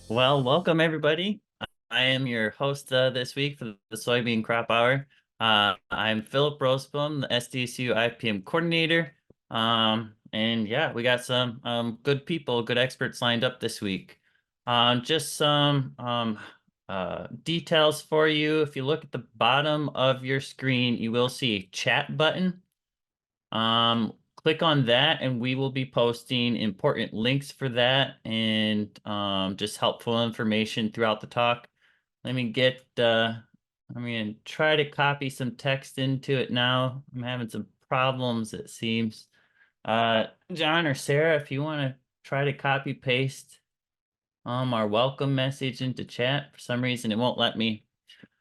Well, welcome everybody. I am your host this week for the Soybean Crop Hour. I'm Philip Rosebum, the SDSU IPM coordinator. And yeah, we got some good people, good experts lined up this week. Just some details for you. If you look at the bottom of your screen, you will see a chat button. Click on that and we will be posting important links for that and just helpful information throughout the talk. Let me get, I'm going to try to copy some text into it now. I'm having some problems, it seems. John or Sarah, if you want to try to copy paste our welcome message into chat, for some reason it won't let me.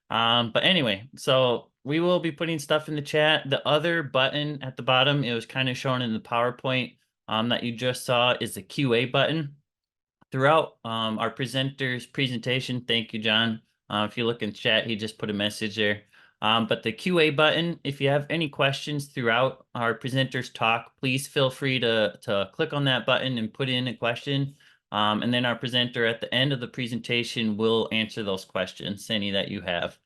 But anyway, so we will be putting stuff in the chat. The other button at the bottom, it was kind of shown in the PowerPoint that you just saw, is the QA button. Throughout our presenter's presentation, thank you, John. If you look in chat, he just put a message there. But the QA button, if you have any questions throughout our presenter's talk, please feel free to click on that button and put in a question. And then our presenter at the end of the presentation will answer those questions, any that you have.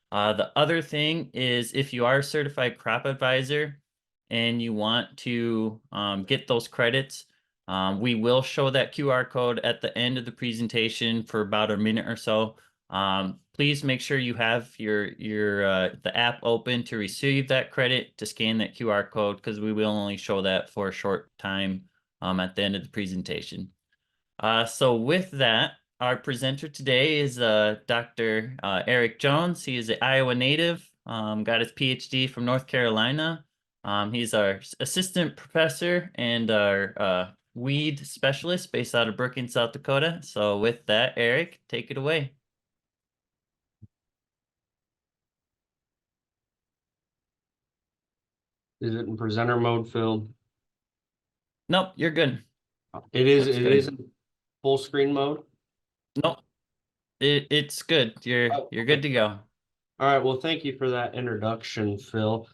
The other thing is if you are a certified crop advisor and you want to get those credits, we will show that QR code at the end of the presentation for about a minute or so. Please make sure you have your the app open to receive that credit, to scan that QR code, because we will only show that for a short time at the end of the presentation. So with that, our presenter today is Dr. Eric Jones. He is an Iowa native, got his PhD from North Carolina. He's our assistant professor and our weed specialist based out of Brookings, South Dakota. So with that, Eric, take it away. Is it in presenter mode, Phil? Nope, you're good. It is. Looks It is good. in full screen mode. Nope, it's good. Oh, You're good okay. to go. All right. Well, thank you for that introduction, Phil.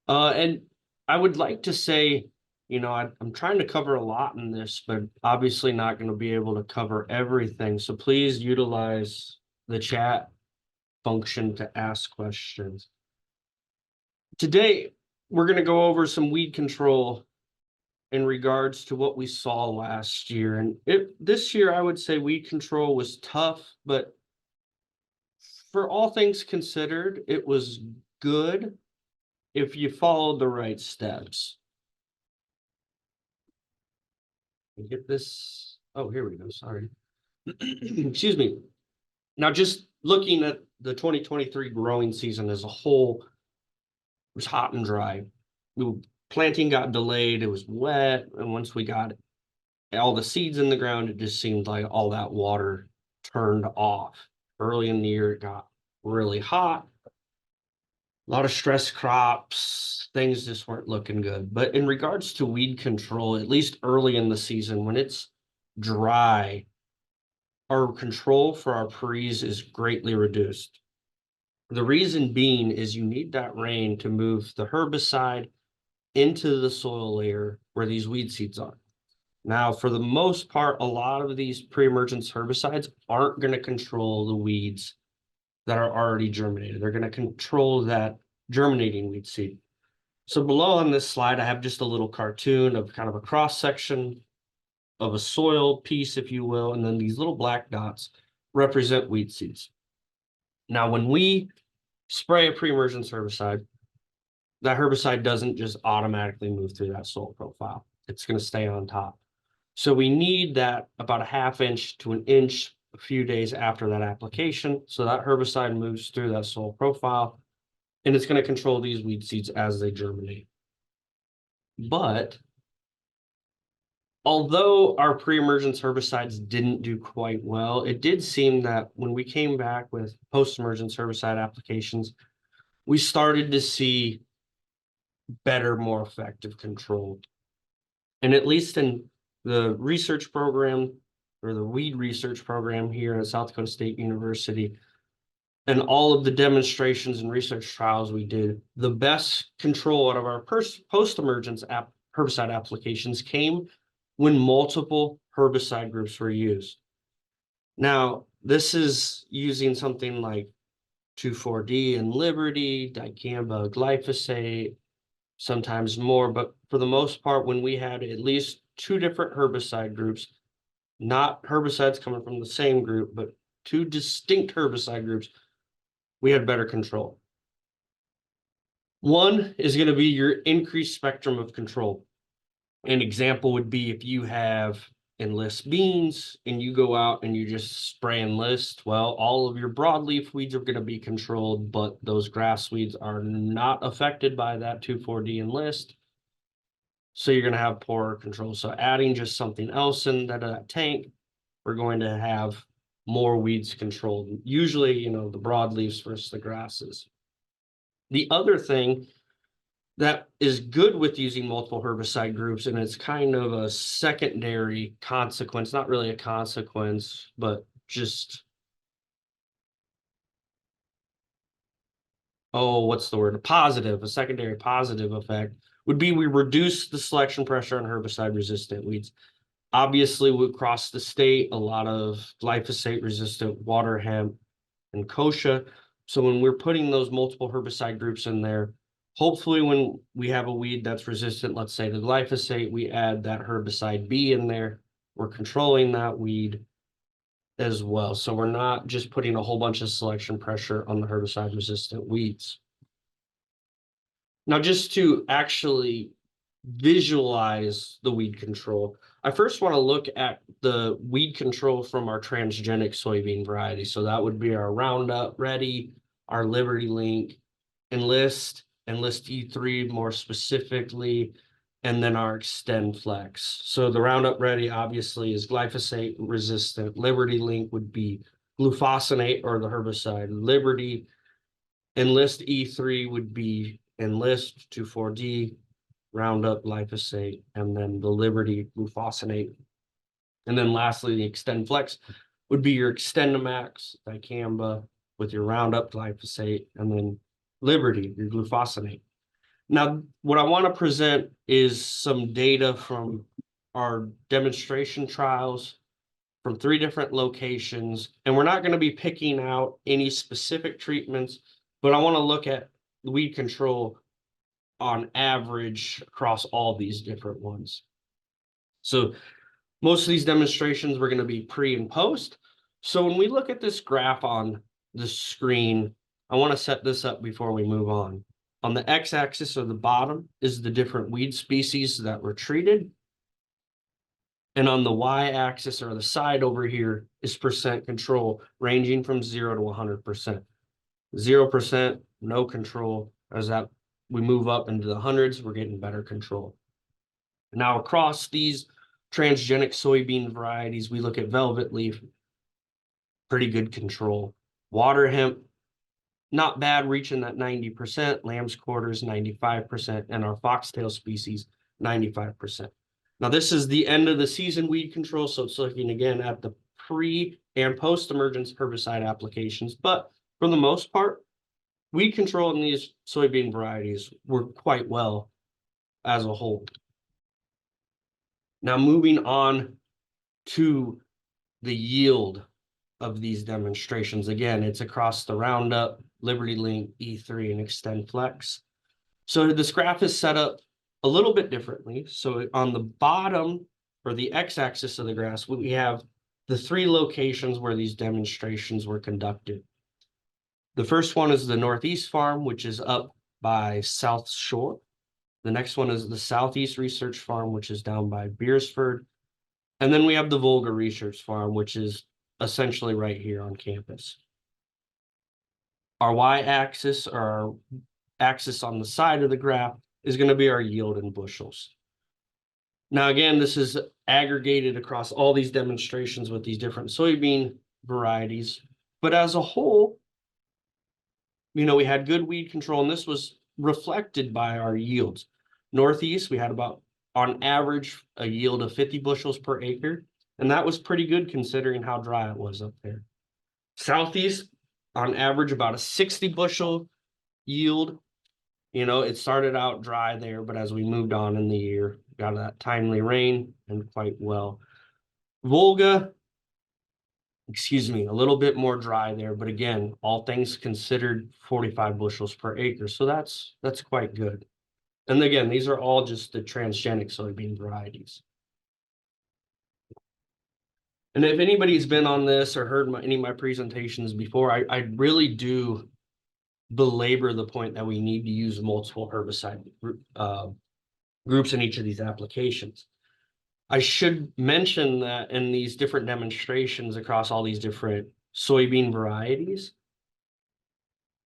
And I would like to say, I'm trying to cover a lot in this, but obviously not going to be able to cover everything. So please utilize the chat function to ask questions. Today, we're going to go over some weed control in regards to what we saw last year. And this year, I would say weed control was tough, but for all things considered, it was good if you followed the right steps. Get this. Oh, here we go. Sorry. Excuse me. Now, just looking at the 2023 growing season as a whole, it was hot and dry. Planting got delayed. It was wet. And once we got all the seeds in the ground, it just seemed like all that water turned off. Early in the year, it got really hot. A lot of stress crops, things just weren't looking good. But in regards to weed control, at least early in the season, when it's dry, our control for our pre's is greatly reduced. The reason being is you need that rain to move the herbicide into the soil layer where these weed seeds are. Now, for the most part, a lot of these pre-emergence herbicides aren't going to control the weeds that are already germinated. They're going to control that germinating weed seed. So below on this slide, I have just a little cartoon of kind of a cross section of a soil piece, if you will, and then these little black dots represent weed seeds. Now, when we spray a pre-emergence herbicide, that herbicide doesn't just automatically move through that soil profile. It's going to stay on top. So we need that about a ½ inch to an inch a few days after that application. So that herbicide moves through that soil profile and it's going to control these weed seeds as they germinate. But although our pre-emergence herbicides didn't do quite well, it did seem that when we came back with post-emergence herbicide applications, we started to see better, more effective control. And at least in the research program or the weed research program here at South Dakota State University, and all of the demonstrations and research trials we did, the best control out of our post-emergence herbicide applications came when multiple herbicide groups were used. Now, this is using something like 2,4-D and Liberty, dicamba, glyphosate, sometimes more, but for the most part, when we had at least 2 different herbicide groups, not herbicides coming from the same group, but 2 distinct herbicide groups, we had better control. One is going to be your increased spectrum of control. An example would be if you have enlist beans and you go out and you just spray enlist, well, all of your broadleaf weeds are going to be controlled, but those grass weeds are not affected by that 2,4-D enlist. So you're going to have poorer control. So adding just something else in that tank, we're going to have more weeds controlled. Usually, you know, the broadleaves versus the grasses. The other thing that is good with using multiple herbicide groups, and it's kind of a secondary consequence, not really a consequence, but just, oh, what's the word? A secondary positive effect would be we reduce the selection pressure on herbicide resistant weeds. Obviously, across the state, a lot of glyphosate resistant water hemp and kochia. So when we're putting those multiple herbicide groups in there, hopefully when we have a weed that's resistant, let's say to glyphosate, we add that herbicide B in there. We're controlling that weed as well. So we're not just putting a whole bunch of selection pressure on the herbicide resistant weeds. Now, just to actually visualize the weed control, I first want to look at the weed control from our transgenic soybean variety. So that would be our Roundup Ready, our Liberty Link, Enlist E3 more specifically, and then our Extend Flex. So the Roundup Ready obviously is glyphosate resistant. Liberty Link would be glufosinate or the herbicide. Liberty Enlist E3 would be Enlist 2,4-D, Roundup, glyphosate, and then the Liberty glufosinate. And then lastly, the Extend Flex would be your Extendamax, dicamba, with your Roundup, glyphosate, and then Liberty, your glufosinate. Now, what I want to present is some data from our demonstration trials from 3 different locations, and we're not going to be picking out any specific treatments, but I want to look at weed control on average across all these different ones. So most of these demonstrations were going to be pre and post. So when we look at this graph on the screen, I want to set this up before we move on. On the x-axis or the bottom is the different weed species that were treated. And on the y-axis or the side over here is percent control, ranging from 0 to 100%. 0%, no control. As that we move up into the hundreds, we're getting better control. Now across these transgenic soybean varieties, we look at velvet leaf, pretty good control. Water hemp, not bad, reaching that 90%. Lamb's quarters, 95%, and our foxtail species, 95%. Now this is the end of the season weed control, so it's looking again at the pre and post-emergence herbicide applications, but for the most part, weed control in these soybean varieties work quite well as a whole. Now moving on to the yield of these demonstrations. Again, it's across the Roundup, Liberty Link, E3, and Extend Flex. So this graph is set up a little bit differently. So on the bottom, or the x-axis of the graph, we have the 3 locations where these demonstrations were conducted. The first one is the Northeast Farm, which is up by South Shore. The next one is the Southeast Research Farm, which is down by Beersford. And then we have the Volga Research Farm, which is essentially right here on campus. Our y-axis, or our axis on the side of the graph, is going to be our yield in bushels. Now, again, this is aggregated across all these demonstrations with these different soybean varieties. But as a whole, you know, we had good weed control, and this was reflected by our yields. Northeast, we had about, on average, a yield of 50 bushels per acre, and that was pretty good considering how dry it was up there. Southeast, on average, about a 60 bushel yield. You know, it started out dry there, but as we moved on in the year, got that timely rain and quite well. Volga, excuse me, a little bit more dry there, but again, all things considered, 45 bushels per acre. So that's quite good. And again, these are all just the transgenic soybean varieties. And if anybody's been on this or heard any of my presentations before, I really do belabor the point that we need to use multiple herbicide groups in each of these applications. I should mention that in these different demonstrations across all these different soybean varieties,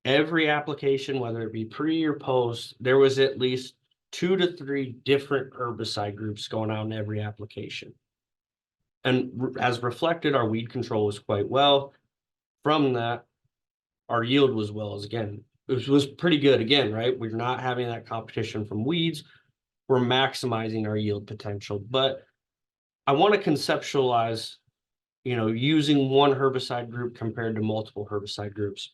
every application, whether it be pre or post, there was at least 2 to 3 different herbicide groups going on in every application. And as reflected, our weed control was quite well. From that, our yield was well as again, it was pretty good again, right? We're not having that competition from weeds. We're maximizing our yield potential. But I want to conceptualize, using one herbicide group compared to multiple herbicide groups.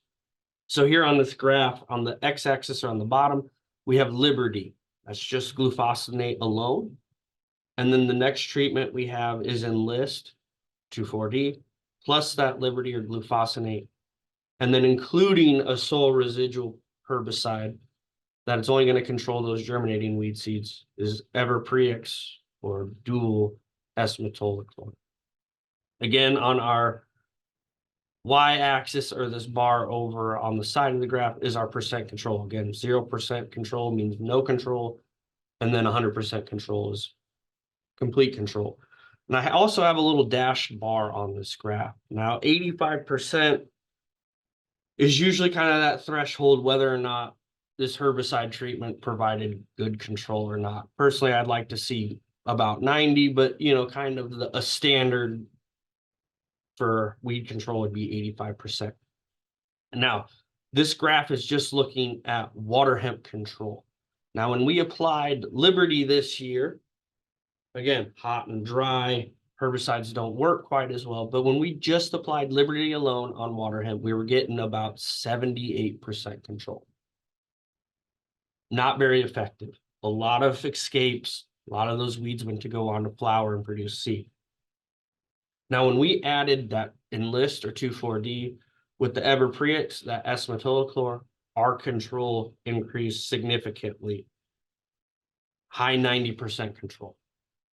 So here on this graph, on the x-axis or on the bottom, we have Liberty. That's just glufosinate alone. And then the next treatment we have is Enlist 2,4-D, plus that Liberty or glufosinate, and then including a soil residual herbicide that it's only going to control those germinating weed seeds is Everprex or dual S-metolachlor. Again, on our y-axis or this bar over on the side of the graph is our percent control. Again, 0% control means no control, and then 100% control is complete control. And I also have a little dashed bar on this graph. Now, 85% is usually kind of that threshold whether or not this herbicide treatment provided good control or not. Personally, I'd like to see about 90, but kind of a standard for weed control would be 85%. Now, this graph is just looking at water hemp control. Now, when we applied Liberty this year, again, hot and dry, herbicides don't work quite as well. But when we just applied Liberty alone on water hemp, we were getting about 78% control. Not very effective. A lot of escapes, a lot of those weeds went to go on to flower and produce seed. Now, when we added that Enlist or 2,4-D with the Everprex, that S-metolachlor, our control increased significantly, high 90% control.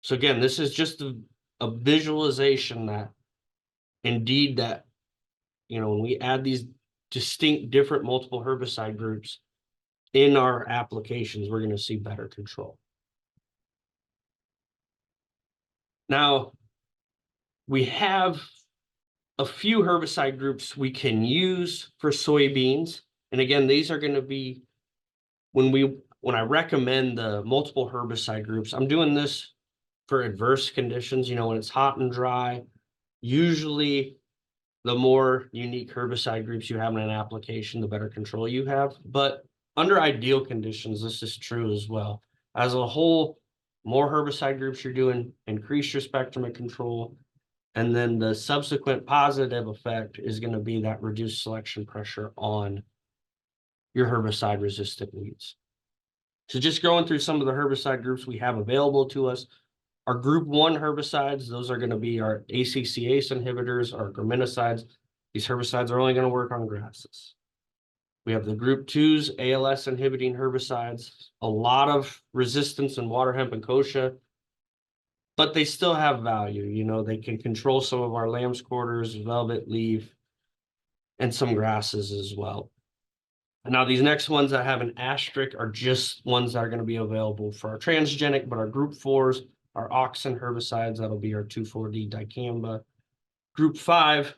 So again, this is just a visualization that indeed that, when we add these distinct different multiple herbicide groups in our applications, we're going to see better control. Now, we have a few herbicide groups we can use for soybeans. And again, these are going to be when I recommend the multiple herbicide groups, I'm doing this for adverse conditions, when it's hot and dry. Usually the more unique herbicide groups you have in an application, the better control you have. But under ideal conditions, this is true as well. As a whole, more herbicide groups you're doing, increase your spectrum of control. And then the subsequent positive effect is going to be that reduced selection pressure on your herbicide resistant weeds. So just going through some of the herbicide groups we have available to us. Our group 1 herbicides, those are going to be our ACCase inhibitors, our graminicides. These herbicides are only going to work on grasses. We have the group 2s, ALS inhibiting herbicides, a lot of resistance in water hemp and kochia, but they still have value. They can control some of our lamb's quarters, velvet leaf, and some grasses as well. And now these next ones that have an asterisk are just ones that are going to be available for our transgenic, but our group 4s, our auxin herbicides, that'll be our 2,4-D dicamba. Group 5,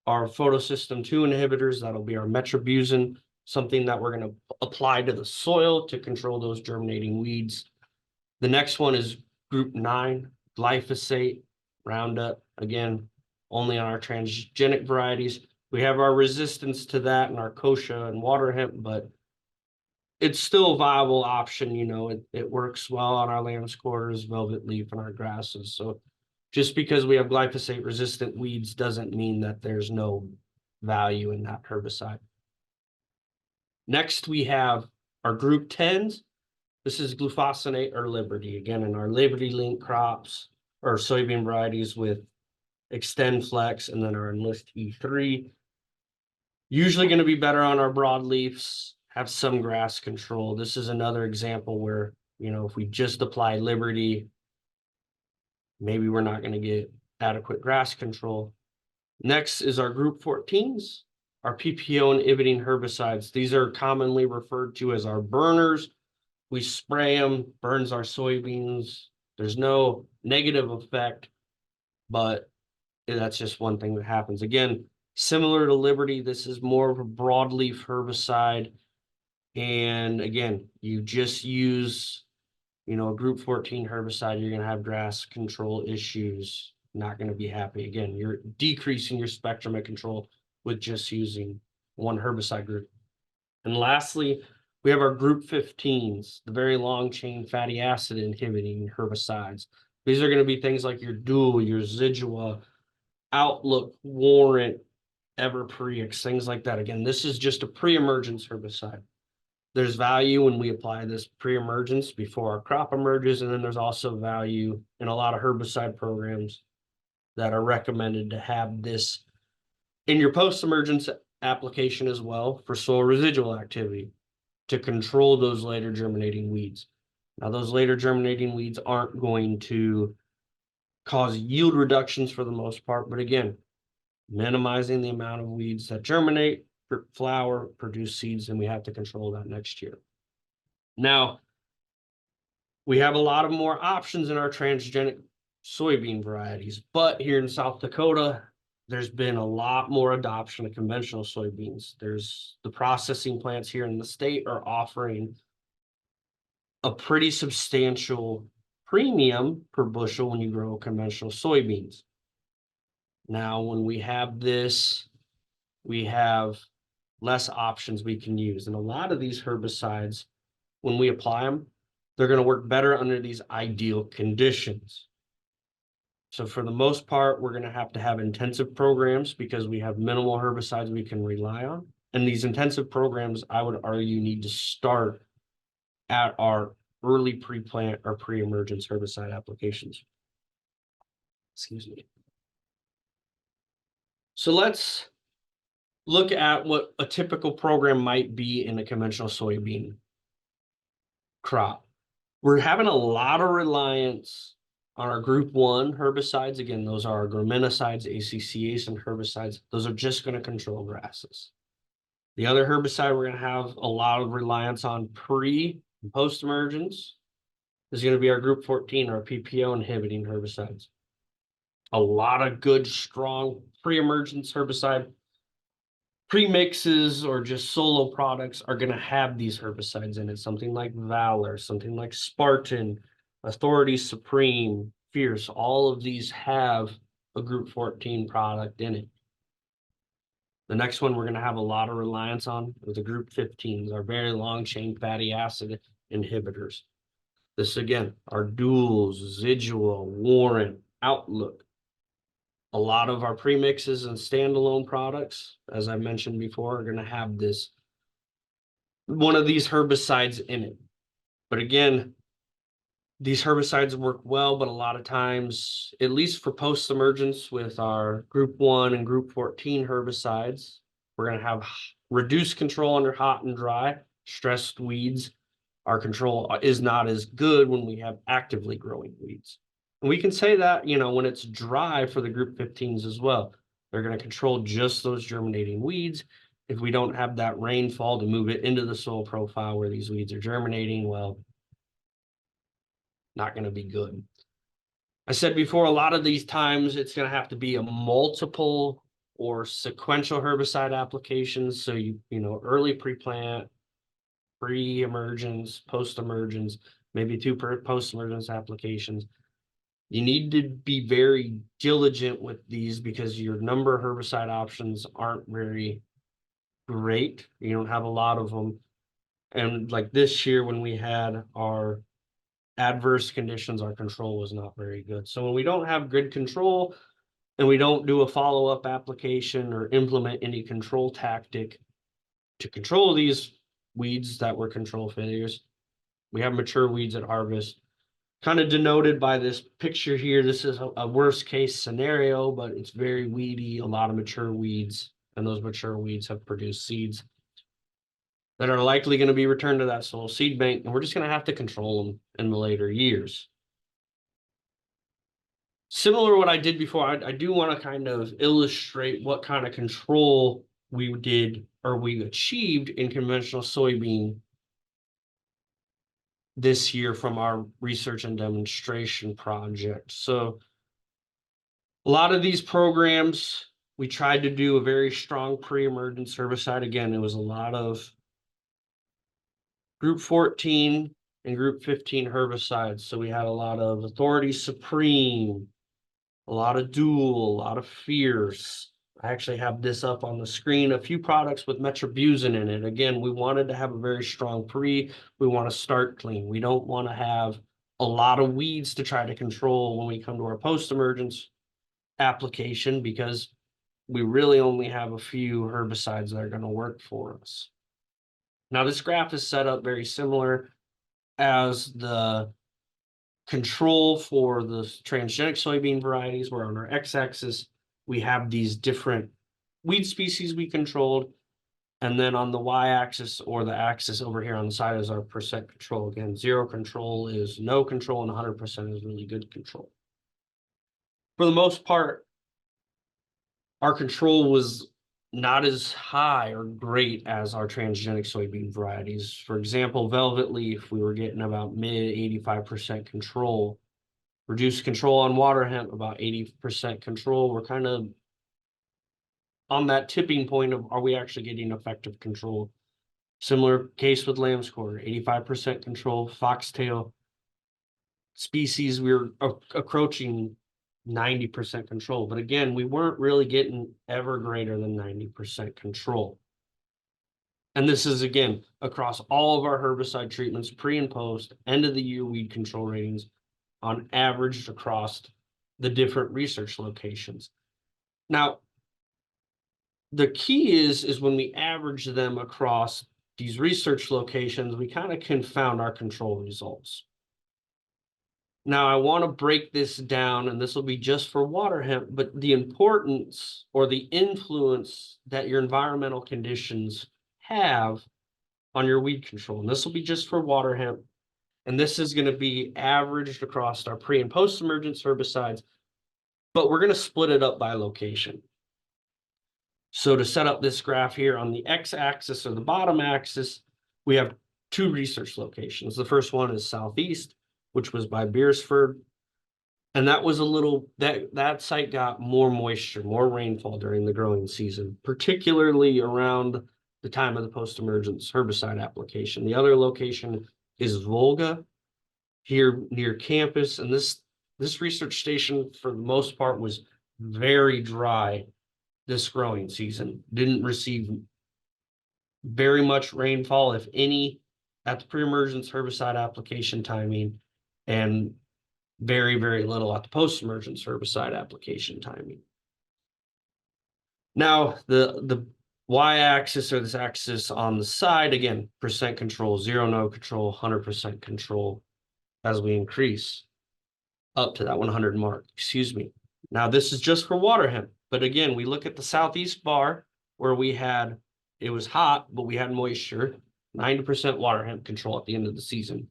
our photosystem 2 inhibitors, that'll be our metribuzin, something that we're going to apply to the soil to control those germinating weeds. The next one is group 9, glyphosate, Roundup, again, only on our transgenic varieties. We have our resistance to that and our kochia and water hemp, but it's still a viable option. It works well on our lamb's quarters, velvet leaf, and our grasses. So just because we have glyphosate resistant weeds doesn't mean that there's no value in that herbicide. Next, we have our group 10s. This is glufosinate or Liberty. Again, in our Liberty link crops or soybean varieties with Extend Flex, and then our Enlist E3. Usually going to be better on our broadleafs, have some grass control. This is another example where, you know, if we just apply Liberty, maybe we're not going to get adequate grass control. Next is our group 14s, our PPO inhibiting herbicides. These are commonly referred to as our burners. We spray them, burns our soybeans. There's no negative effect, but that's just one thing that happens. Again, similar to Liberty, this is more of a broadleaf herbicide. And again, you just use, you know, a group 14 herbicide, you're going to have grass control issues. Not going to be happy. Again, you're decreasing your spectrum of control with just using one herbicide group. And lastly, we have our group 15s, the very long chain fatty acid inhibiting herbicides. These are going to be things like your Dual, your Zidua, Outlook, Warrant, Everprex, things like that. Again, this is just a pre-emergence herbicide. There's value when we apply this pre-emergence before our crop emerges, and then there's also value in a lot of herbicide programs that are recommended to have this in your post-emergence application as well for soil residual activity to control those later germinating weeds. Now, those later germinating weeds aren't going to cause yield reductions for the most part, but again, minimizing the amount of weeds that germinate, flower, produce seeds, and we have to control that next year. Now, we have a lot of more options in our transgenic soybean varieties, but here in South Dakota, there's been a lot more adoption of conventional soybeans. There's the processing plants here in the state are offering a pretty substantial premium per bushel when you grow conventional soybeans. Now, when we have this, we have less options we can use. And a lot of these herbicides, when we apply them, they're going to work better under these ideal conditions. So for the most part, we're going to have intensive programs because we have minimal herbicides we can rely on. And these intensive programs, I would argue, need to start at our early pre-plant or pre-emergence herbicide applications. Excuse me. So let's look at what a typical program might be in a conventional soybean crop. We're having a lot of reliance on our group 1 herbicides. Again, those are our graminicides, ACCAs, and herbicides. Those are just going to control grasses. The other herbicide we're going to have a lot of reliance on pre and post-emergence is going to be our group 14 or PPO inhibiting herbicides. A lot of good, strong pre-emergence herbicide premixes or just solo products are going to have these herbicides in it. Something like Valor, something like Spartan, Authority Supreme, Fierce, all of these have a group 14 product in it. The next one we're going to have a lot of reliance on is the group 15s, our very long chain fatty acid inhibitors. This again, our Duals, Zidua, Warrant, Outlook. A lot of our premixes and standalone products, as I mentioned before, are going to have this one of these herbicides in it. But again, these herbicides work well, but a lot of times, at least for post-emergence with our group 1 and group 14 herbicides, we're going to have reduced control under hot and dry, stressed weeds. Our control is not as good when we have actively growing weeds. And we can say that, you know, when it's dry for the group 15s as well, they're going to control just those germinating weeds. If we don't have that rainfall to move it into the soil profile where these weeds are germinating, well, not going to be good. I said before, a lot of these times it's going to have to be a multiple or sequential herbicide applications. So, you know, early pre-plant, pre-emergence, post-emergence, maybe 2 post-emergence applications. You need to be very diligent with these because your number of herbicide options aren't very great. You don't have a lot of them. And like this year when we had our adverse conditions, our control was not very good. So when we don't have good control and we don't do a follow-up application or implement any control tactic to control these weeds that were control failures, we have mature weeds at harvest. kind of denoted by this picture here. This is a worst case scenario, but it's very weedy, a lot of mature weeds, and those mature weeds have produced seeds that are likely going to be returned to that soil seed bank, and we're just going to have to control them in the later years. Similar to what I did before, I do want to kind of illustrate what kind of control we did or we achieved in conventional soybean this year from our research and demonstration project. So a lot of these programs, we tried to do a very strong pre-emergence herbicide. Again, it was a lot of group 14 and group 15 herbicides. So we had a lot of Authority Supreme, a lot of Dual, a lot of Fierce. I actually have this up on the screen, a few products with metribuzin in it. Again, we wanted to have a very strong pre. We want to start clean. We don't want to have a lot of weeds to try to control when we come to our post-emergence application, because we really only have a few herbicides that are going to work for us. Now, this graph is set up very similar as the control for the transgenic soybean varieties, where on our x-axis, we have these different weed species we controlled. And then on the y-axis, or the axis over here on the side, is our percent control. Again, 0 control is no control, and 100% is really good control. For the most part, our control was not as high or great as our transgenic soybean varieties. For example, Velvet Leaf, we were getting about mid 85% control. Reduced control on water hemp, about 80% control. We're kind of on that tipping point of, are we actually getting effective control? Similar case with lamb's quarter, 85% control. Foxtail species, we were approaching 90% control. But again, we weren't really getting ever greater than 90% control. And this is, again, across all of our herbicide treatments, pre and post, end of the year weed control ratings, on average across the different research locations. Now, the key is when we average them across these research locations, we kind of confound our control results. Now, I want to break this down, and this will be just for water hemp, but the importance or the influence that your environmental conditions have on your weed control. And this will be just for water hemp. And this is going to be averaged across our pre and post emergence herbicides, but we're going to split it up by location. So to set up this graph here, on the x-axis or the bottom axis, we have 2 research locations. The first one is Southeast, which was by Beersford. And that was that site got more moisture, more rainfall during the growing season, particularly around the time of the post-emergence herbicide application. The other location is Volga, here near campus. And this research station, for the most part, was very dry this growing season. Didn't receive very much rainfall, if any, at the pre-emergence herbicide application timing, and very, very little at the post-emergence herbicide application timing. Now, the y-axis, or this axis on the side, again, percent control, 0 no control, 100% control as we increase up to that 100 mark, excuse me. Now, this is just for water hemp. But again, we look at the Southeast bar where it was hot, but we had moisture, 90% water hemp control at the end of the season.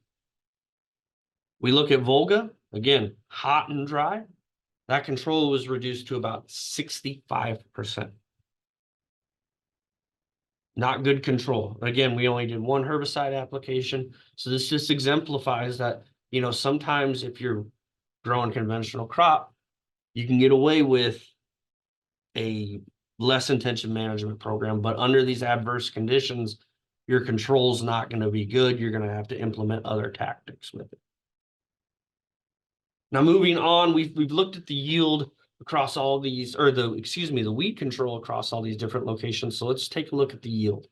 We look at Volga, again, hot and dry. That control was reduced to about 65%. Not good control. Again, we only did 1 herbicide application. So this just exemplifies that, sometimes if you're growing conventional crop, you can get away with a less intensive management program, but under these adverse conditions, your control's not going to be good. You're going to have to implement other tactics with it. Now, moving on, we've looked at the yield across all these, or the weed control across all these different locations. So let's take a look at the yield.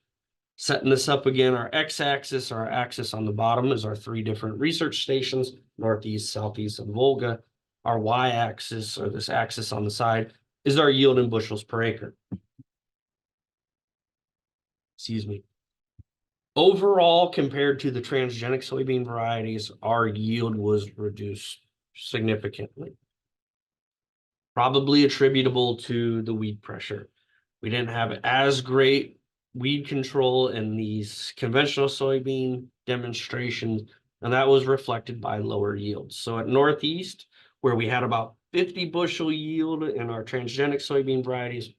Setting this up again, our x-axis, or our axis on the bottom, is our 3 different research stations, Northeast, Southeast, and Volga. Our y-axis, or this axis on the side, is our yield in bushels per acre. Excuse me. Overall, compared to the transgenic soybean varieties, our yield was reduced significantly. Probably attributable to the weed pressure. We didn't have as great weed control in these conventional soybean demonstrations, and that was reflected by lower yields. So at Northeast, where we had about 50 bushel yield in our transgenic soybean varieties,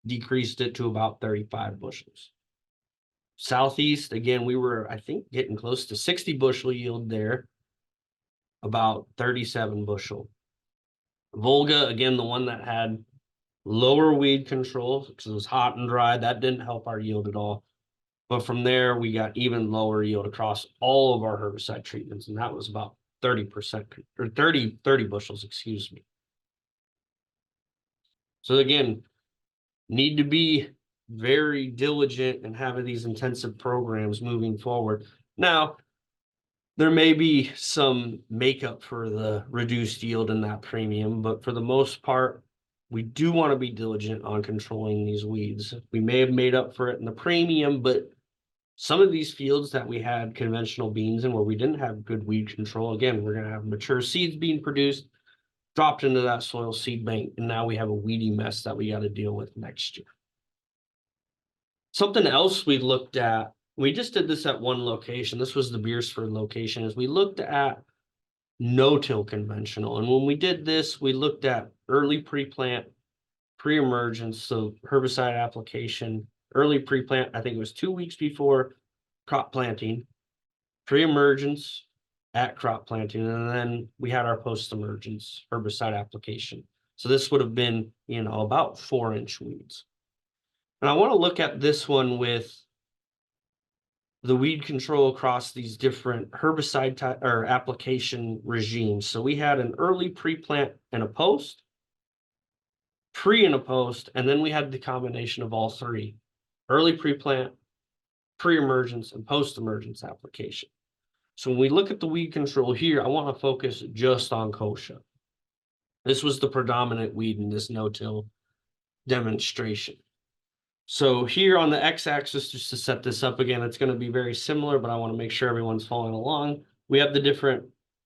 decreased it to about 35 bushels. Southeast, again, we were, I think, getting close to 60 bushel yield there, about 37 bushel. Volga, again, the one that had lower weed control because it was hot and dry, that didn't help our yield at all. But from there, we got even lower yield across all of our herbicide treatments, and that was about 30% or 30 bushels, excuse me. So again, need to be very diligent and having these intensive programs moving forward. Now, there may be some makeup for the reduced yield in that premium, but for the most part, we do want to be diligent on controlling these weeds. We may have made up for it in the premium, but some of these fields that we had conventional beans in where we didn't have good weed control, again, we're going to have mature seeds being produced, dropped into that soil seed bank, and now we have a weedy mess that we got to deal with next year. Something else we looked at, we just did this at one location. This was the Beersford location, is we looked at no-till conventional. And when we did this, we looked at early pre-plant, pre-emergence, so herbicide application, early pre-plant, I think it was 2 weeks before crop planting, pre-emergence at crop planting, and then we had our post-emergence herbicide application. So this would have been, about 4-inch weeds. And I want to look at this one with the weed control across these different herbicide or application regimes. So we had an early pre-plant and a post, pre and a post, and then we had the combination of all three: early pre-plant, pre-emergence, and post-emergence application. So when we look at the weed control here, I want to focus just on kochia. This was the predominant weed in this no-till demonstration. So here on the x-axis, just to set this up again, it's going to be very similar, but I want to make sure everyone's following along. We have the different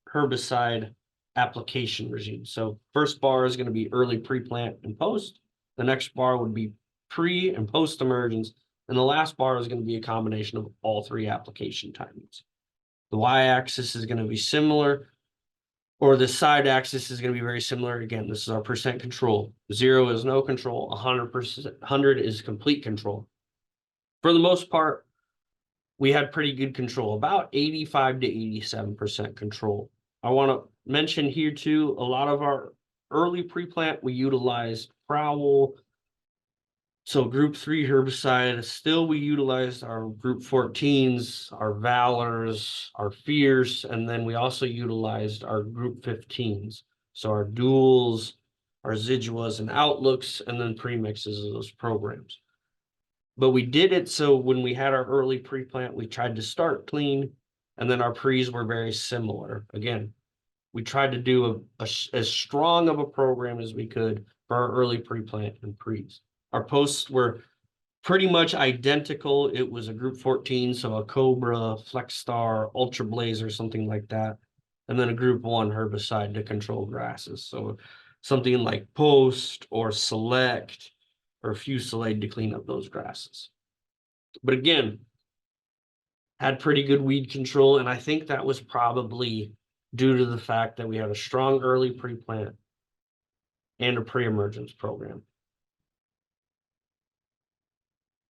herbicide application regimes. So first bar is going to be early pre-plant and post. The next bar would be pre and post emergence. And the last bar is going to be a combination of all three application timings. The y-axis is going to be similar, or the side axis is going to be very similar. Again, this is our percent control. 0 is no control, 100%, 100 is complete control. For the most part, we had pretty good control, about 85 to 87% control. I want to mention here too, a lot of our early pre-plant, we utilized Prowl. So group 3 herbicide, still we utilized our group 14s, our Valors, our Fierce, and then we also utilized our group 15s. So our Duals, our Ziduas and Outlooks, and then premixes of those programs. But we did it so when we had our early pre-plant, we tried to start clean, and then our pre's were very similar. Again, we tried to do as strong of a program as we could for our early pre-plant and pre's. Our posts were pretty much identical. It was a group 14, so a Cobra, Flex Star, Ultra Blazer, something like that. And then a group 1 herbicide to control grasses. So something like Post or Select or Fusillade to clean up those grasses. But again, had pretty good weed control. And I think that was probably due to the fact that we had a strong early pre-plant and a pre-emergence program.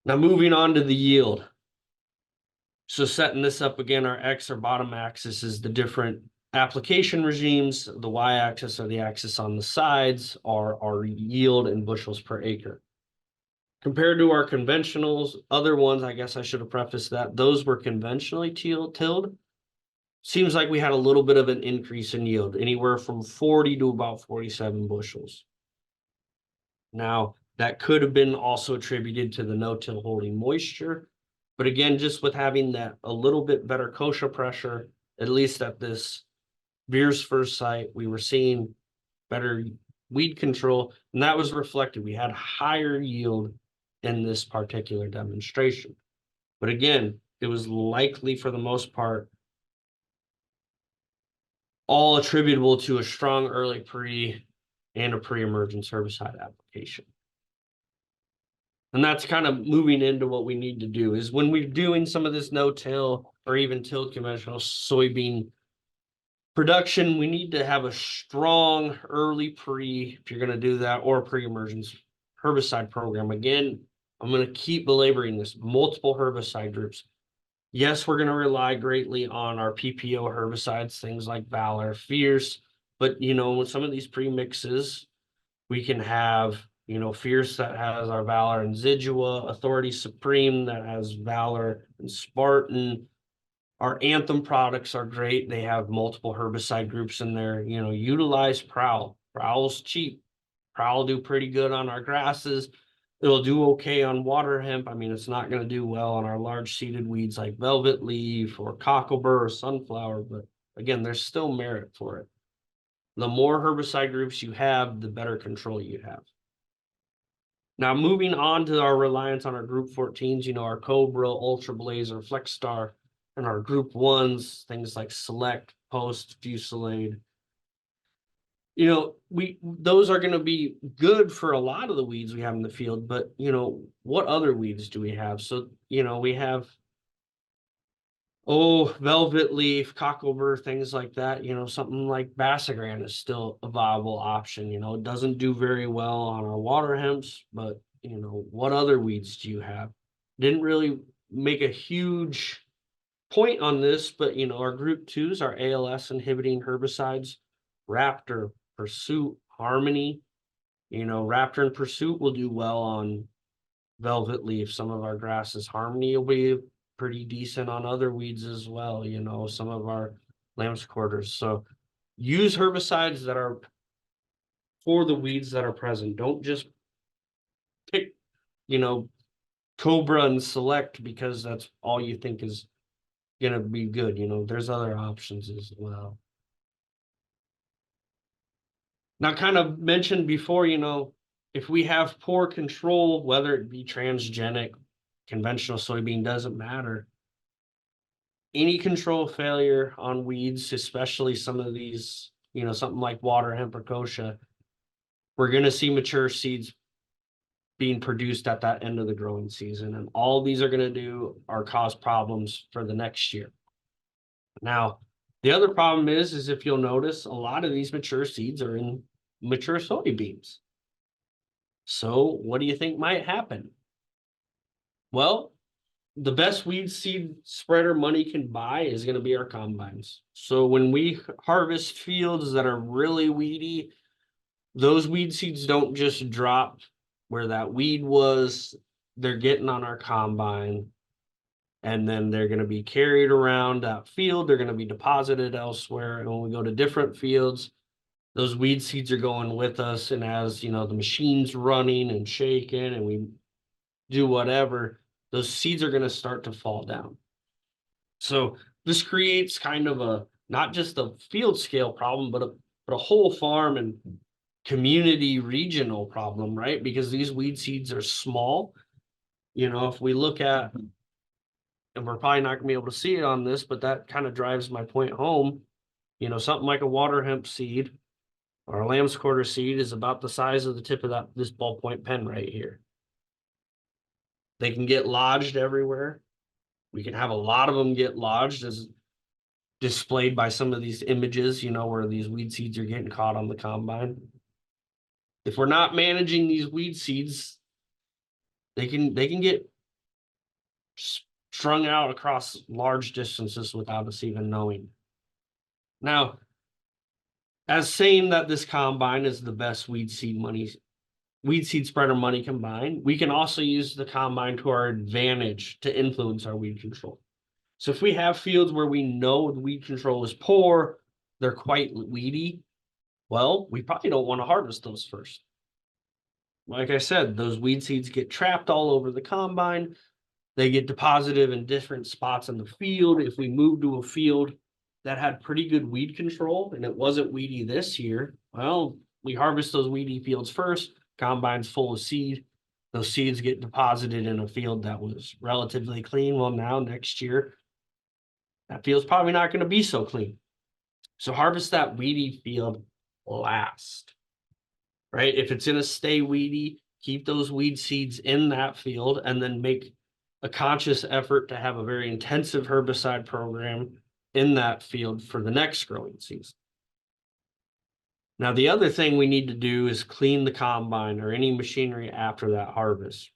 Now moving on to the yield. So setting this up again, our X or bottom axis is the different application regimes. The y-axis or the axis on the sides are our yield in bushels per acre. Compared to our conventionals, other ones, I guess I should have prefaced that, those were conventionally tilled. Seems like we had a little bit of an increase in yield, anywhere from 40 to about 47 bushels. Now, that could have been also attributed to the no-till holding moisture. But again, just with having that a little bit better kochia pressure, at least at this Beersford site, we were seeing better weed control, and that was reflected. We had higher yield in this particular demonstration. But again, it was likely for the most part all attributable to a strong early pre and a pre-emergence herbicide application. And that's kind of moving into what we need to do is when we're doing some of this no-till or even tilled conventional soybean production, we need to have a strong early pre, if you're going to do that, or pre-emergence herbicide program. Again, I'm going to keep belaboring this, multiple herbicide groups. Yes, we're going to rely greatly on our PPO herbicides, things like Valor, Fierce, but with some of these premixes, we can have, Fierce that has our Valor and Zidua, Authority Supreme that has Valor and Spartan. Our Anthem products are great. They have multiple herbicide groups in there. Utilize Prowl. Prowl's cheap. Prowl will do pretty good on our grasses. It'll do okay on water hemp. I mean, it's not going to do well on our large seeded weeds like velvet leaf or cocklebur or sunflower, but again, there's still merit for it. The more herbicide groups you have, the better control you have. Now, moving on to our reliance on our group 14s, our Cobra, Ultra Blazer, Flex Star, and our group 1s, things like Select, Post, Fusillade. Those are going to be good for a lot of the weeds we have in the field, but what other weeds do we have? So, we have velvet leaf, cocklebur, things like that. Something like Bassagran is still a viable option. It doesn't do very well on our water hemps, but what other weeds do you have? Didn't really make a huge point on this, but our group 2s are ALS inhibiting herbicides, Raptor, Pursuit, Harmony. Raptor and Pursuit will do well on velvet leaf, some of our grasses. Harmony will be pretty decent on other weeds as well, some of our lamb's quarters. So use herbicides that are for the weeds that are present. Don't just pick, Cobra and Select because that's all you think is going to be good. There's other options as well. Now, kind of mentioned before, if we have poor control, whether it be transgenic, conventional soybean, doesn't matter. Any control failure on weeds, especially some of these, something like water hemp or kochia, we're going to see mature seeds being produced at that end of the growing season. And all these are going to do are cause problems for the next year. Now, the other problem is if you'll notice, a lot of these mature seeds are in mature soybeans. So what do you think might happen? Well, the best weed seed spreader money can buy is going to be our combines. So when we harvest fields that are really weedy, those weed seeds don't just drop where that weed was. They're getting on our combine, and then they're going to be carried around that field. They're going to be deposited elsewhere. And when we go to different fields, those weed seeds are going with us. And as the machine's running and shaking and we do whatever, those seeds are going to start to fall down. So this creates kind of a, not just a field scale problem, but a whole farm and community regional problem, right? Because these weed seeds are small. If we look at, and we're probably not gonna be able to see it on this, but that kind of drives my point home. Something like a water hemp seed or a lamb's quarter seed is about the size of the tip of this ballpoint pen right here. They can get lodged everywhere. We can have a lot of them get lodged as displayed by some of these images, where these weed seeds are getting caught on the combine. If we're not managing these weed seeds, they can get strung out across large distances without us even knowing. Now, as saying that this combine is the best weed seed spreader money combined, we can also use the combine to our advantage to influence our weed control. So if we have fields where we know the weed control is poor, they're quite weedy, well, we probably don't want to harvest those first. Like I said, those weed seeds get trapped all over the combine. They get deposited in different spots in the field. If we move to a field that had pretty good weed control and it wasn't weedy this year, well, we harvest those weedy fields first, combine's full of seed. those seeds get deposited in a field that was relatively clean. Well, now next year, that field's probably not going to be so clean. So harvest that weedy field last, right? If it's going to stay weedy, keep those weed seeds in that field and then make a conscious effort to have a very intensive herbicide program in that field for the next growing season. Now, the other thing we need to do is clean the combine or any machinery after that harvest.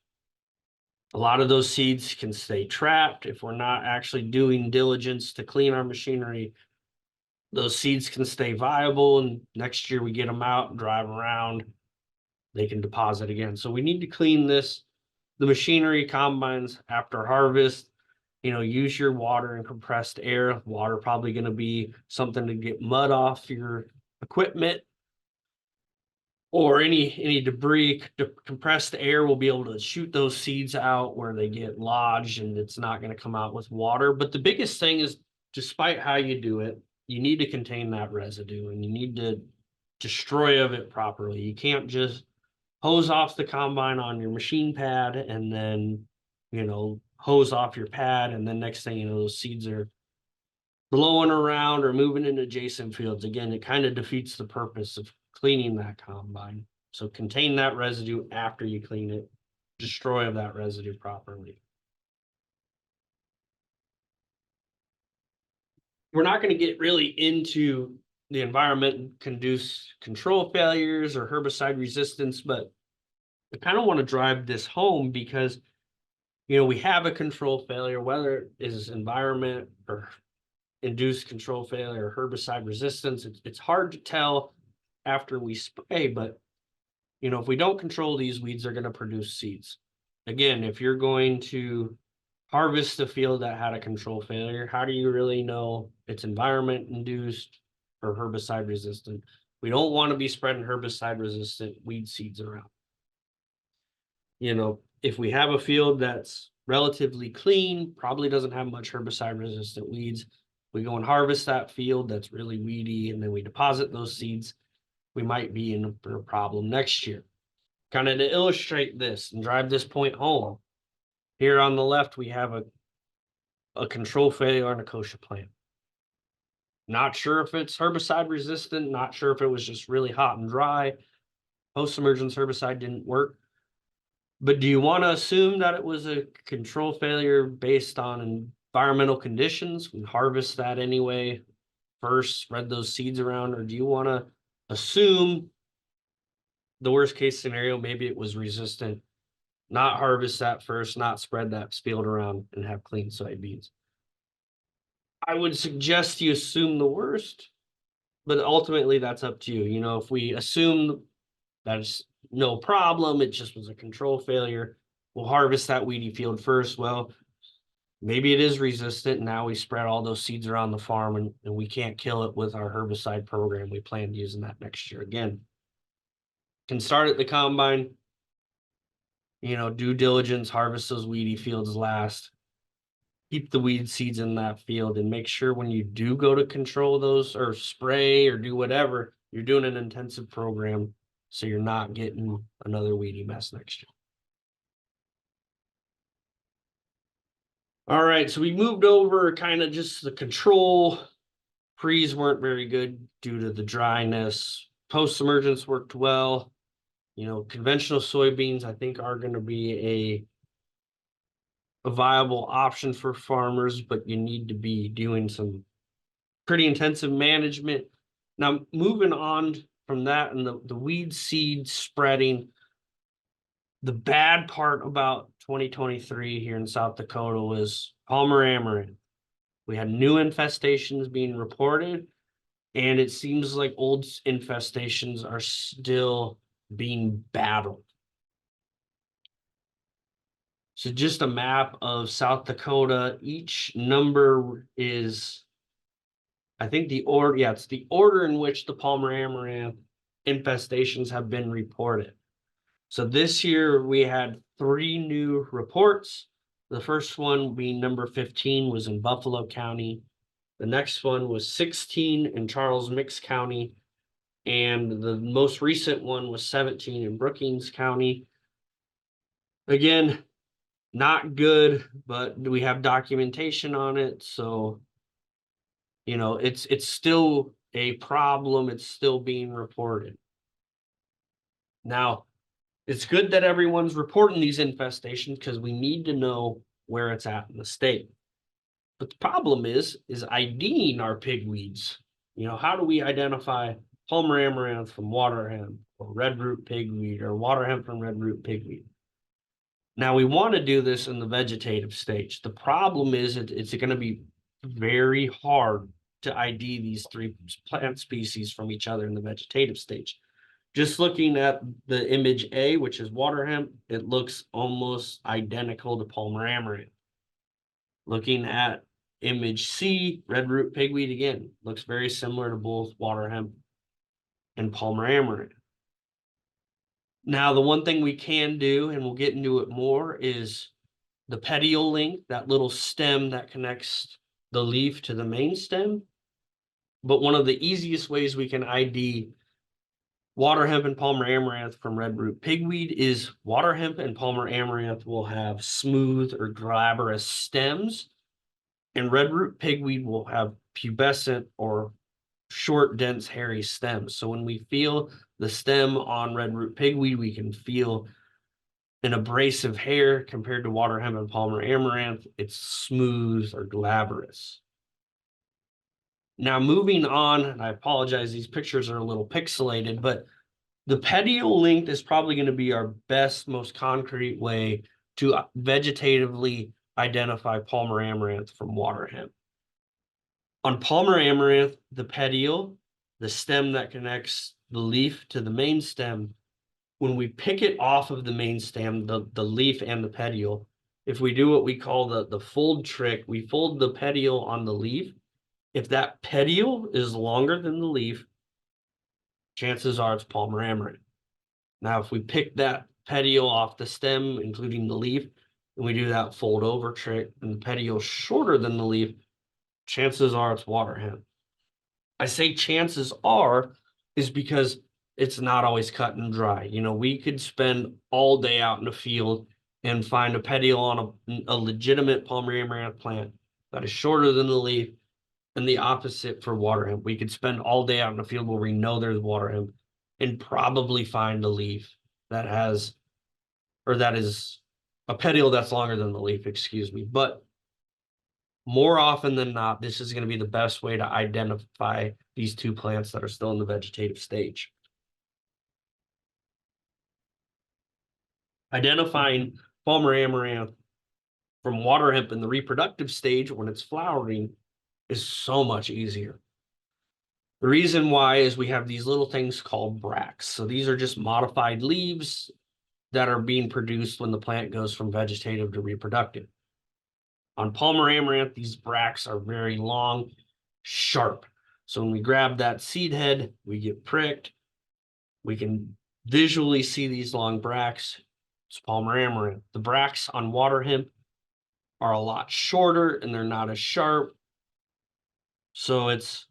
A lot of those seeds can stay trapped if we're not actually doing diligence to clean our machinery. Those seeds can stay viable, and next year we get them out and drive around, they can deposit again. So we need to clean the machinery combines after harvest. Use your water and compressed air. Water probably going to be something to get mud off your equipment or any debris. Compressed air will be able to shoot those seeds out where they get lodged, and it's not going to come out with water. But the biggest thing is, despite how you do it, you need to contain that residue and you need to destroy of it properly. You can't just hose off the combine on your machine pad and then, hose off your pad. And then next thing you know, those seeds are blowing around or moving in adjacent fields. Again, it kind of defeats the purpose of cleaning that combine. So contain that residue after you clean it, destroy of that residue properly. We're not going to get really into the environment-induced control failures or herbicide resistance, but I kind of want to drive this home because, we have a control failure, whether it is environment or induced control failure or herbicide resistance. It's hard to tell after we spray, but, if we don't control these weeds, they're going to produce seeds. Again, if you're going to harvest a field that had a control failure, how do you really know it's environment induced or herbicide resistant? We don't want to be spreading herbicide resistant weed seeds around. If we have a field that's relatively clean, probably doesn't have much herbicide resistant weeds, we go and harvest that field that's really weedy, and then we deposit those seeds, we might be in a problem next year. Kind of to illustrate this and drive this point home, here on the left, we have a control failure on a kochia plant. Not sure if it's herbicide resistant, not sure if it was just really hot and dry. Post-emergence herbicide didn't work. But do you want to assume that it was a control failure based on environmental conditions? We harvest that anyway, first spread those seeds around, or do you want to assume the worst case scenario, maybe it was resistant, not harvest that first, not spread that field around and have clean soybeans? I would suggest you assume the worst, but ultimately that's up to you. If we assume that's no problem, it just was a control failure, we'll harvest that weedy field first. Well, maybe it is resistant. Now we spread all those seeds around the farm and we can't kill it with our herbicide program. We plan using that next year. Again, can start at the combine, due diligence, harvest those weedy fields last, keep the weed seeds in that field, and make sure when you do go to control those or spray or do whatever, you're doing an intensive program so you're not getting another weedy mess next year. All right, so we moved over kind of just the control. Pre's weren't very good due to the dryness. Post-emergence worked well. Conventional soybeans, I think, are going to be a viable option for farmers, but you need to be doing some pretty intensive management. Now, moving on from that and the weed seed spreading, the bad part about 2023 here in South Dakota was Palmer amaranth. We had new infestations being reported, and it seems like old infestations are still being battled. So just a map of South Dakota. Each number is, I think it's the order in which the Palmer amaranth infestations have been reported. So this year we had 3 new reports. The first one being number 15 was in Buffalo County. The next one was 16 in Charles Mix County. And the most recent one was 17 in Brookings County. Again, not good, but we have documentation on it. So, you know, it's still a problem. It's still being reported. Now, it's good that everyone's reporting these infestations because we need to know where it's at in the state. But the problem is IDing our pigweeds. You know, how do we identify Palmer amaranth from water hemp or red root pigweed or water hemp from red root pigweed? Now we want to do this in the vegetative stage. The problem is it's going to be very hard to ID these three plant species from each other in the vegetative stage. Just looking at the image A, which is water hemp, it looks almost identical to Palmer amaranth. Looking at image C, red root pigweed, again, looks very similar to both water hemp and Palmer amaranth. Now, the one thing we can do, and we'll get into it more, is the petiole link, that little stem that connects the leaf to the main stem. But one of the easiest ways we can ID water hemp and Palmer amaranth from red root pigweed is water hemp and Palmer amaranth will have smooth or glabrous stems, and red root pigweed will have pubescent or short, dense, hairy stems. So when we feel the stem on red root pigweed, we can feel an abrasive hair. Compared to water hemp and Palmer amaranth, it's smooth or glabrous. Now moving on, and I apologize, these pictures are a little pixelated, but the petiole length is probably going to be our best, most concrete way to vegetatively identify Palmer amaranth from water hemp. On Palmer amaranth, the petiole, the stem that connects the leaf to the main stem, when we pick it off of the main stem, the leaf and the petiole, if we do what we call the fold trick, we fold the petiole on the leaf. If that petiole is longer than the leaf, chances are it's Palmer amaranth. Now, if we pick that petiole off the stem, including the leaf, and we do that fold over trick, and the petiole is shorter than the leaf, chances are it's water hemp. I say chances are is because it's not always cut and dry. You know, we could spend all day out in the field and find a petiole on a legitimate Palmer amaranth plant that is shorter than the leaf, and the opposite for water hemp. We could spend all day out in the field where we know there's water hemp and probably find a leaf that has, or that is a petiole that's longer than the leaf, excuse me. But more often than not, this is going to be the best way to identify these two plants that are still in the vegetative stage. Identifying Palmer amaranth from water hemp in the reproductive stage when it's flowering is so much easier. The reason why is we have these little things called bracts. So these are just modified leaves that are being produced when the plant goes from vegetative to reproductive. On Palmer amaranth, these bracts are very long, sharp. So when we grab that seed head, we get pricked. We can visually see these long bracts. It's Palmer amaranth. The bracts on water hemp are a lot shorter and they're not as sharp. So it's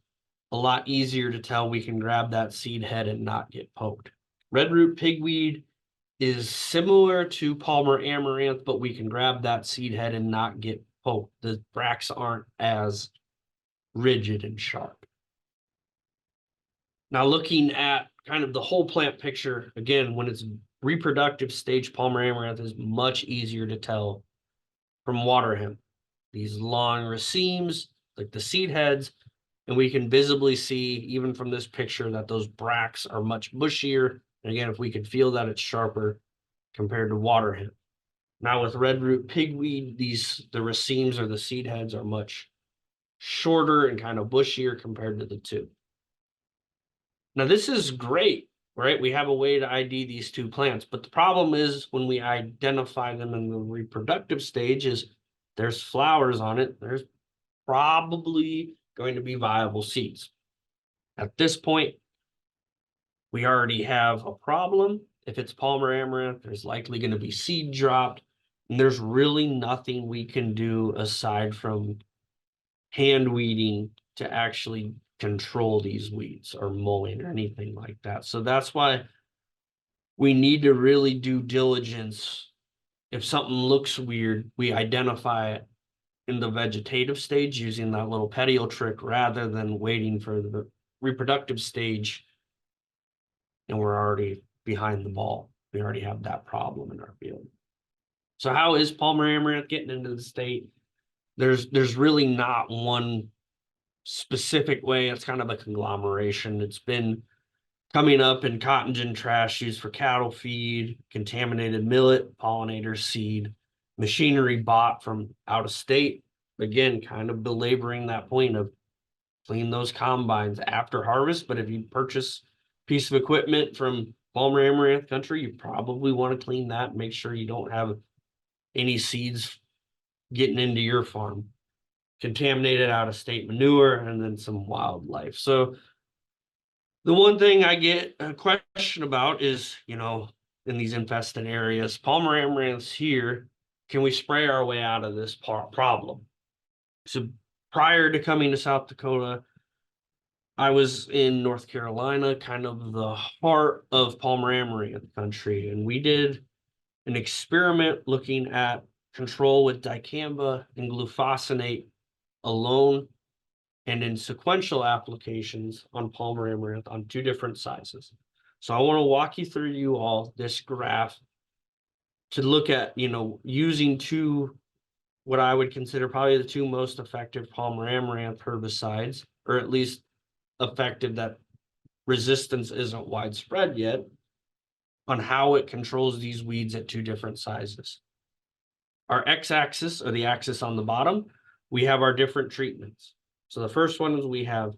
a lot easier to tell. We can grab that seed head and not get poked. Red root pigweed is similar to Palmer amaranth, but we can grab that seed head and not get poked. The bracts aren't as rigid and sharp. Now looking at kind of the whole plant picture, again, when it's reproductive stage, Palmer amaranth is much easier to tell from water hemp. These long racemes, like the seed heads, and we can visibly see, even from this picture, that those bracts are much bushier. And again, if we could feel that, it's sharper compared to water hemp. Now with red root pigweed, the racemes or the seed heads are much shorter and kind of bushier compared to the two. Now this is great, right? We have a way to ID these two plants, but the problem is when we identify them in the reproductive stage is there's flowers on it. There's probably going to be viable seeds. At this point, we already have a problem. If it's Palmer amaranth, there's likely going to be seed dropped, and there's really nothing we can do aside from hand weeding to actually control these weeds or mulling or anything like that. So that's why we need to really do diligence If something looks weird, we identify it in the vegetative stage using that little petiole trick rather than waiting for the reproductive stage. And we're already behind the ball. We already have that problem in our field. So how is Palmer amaranth getting into the state? There's really not one specific way. It's kind of a conglomeration. It's been coming up in cotton gin trash used for cattle feed, contaminated millet, pollinator seed, machinery bought from out of state. Again, kind of belaboring that point of clean those combines after harvest. But if you purchase a piece of equipment from Palmer Amaranth country, you probably want to clean that. Make sure you don't have any seeds getting into your farm. Contaminated out of state manure and then some wildlife. So the one thing I get a question about is, in these infested areas, Palmer amaranths here, can we spray our way out of this problem? So prior to coming to South Dakota, I was in North Carolina, kind of the heart of Palmer amaranth country, and we did an experiment looking at control with dicamba and glufosinate alone and in sequential applications on Palmer amaranth on 2 different sizes. So I want to walk you through this graph to look at, using 2, what I would consider probably the 2 most effective Palmer amaranth herbicides, or at least effective that resistance isn't widespread yet, on how it controls these weeds at 2 different sizes. Our x-axis, or the axis on the bottom, we have our different treatments. So the first one is we have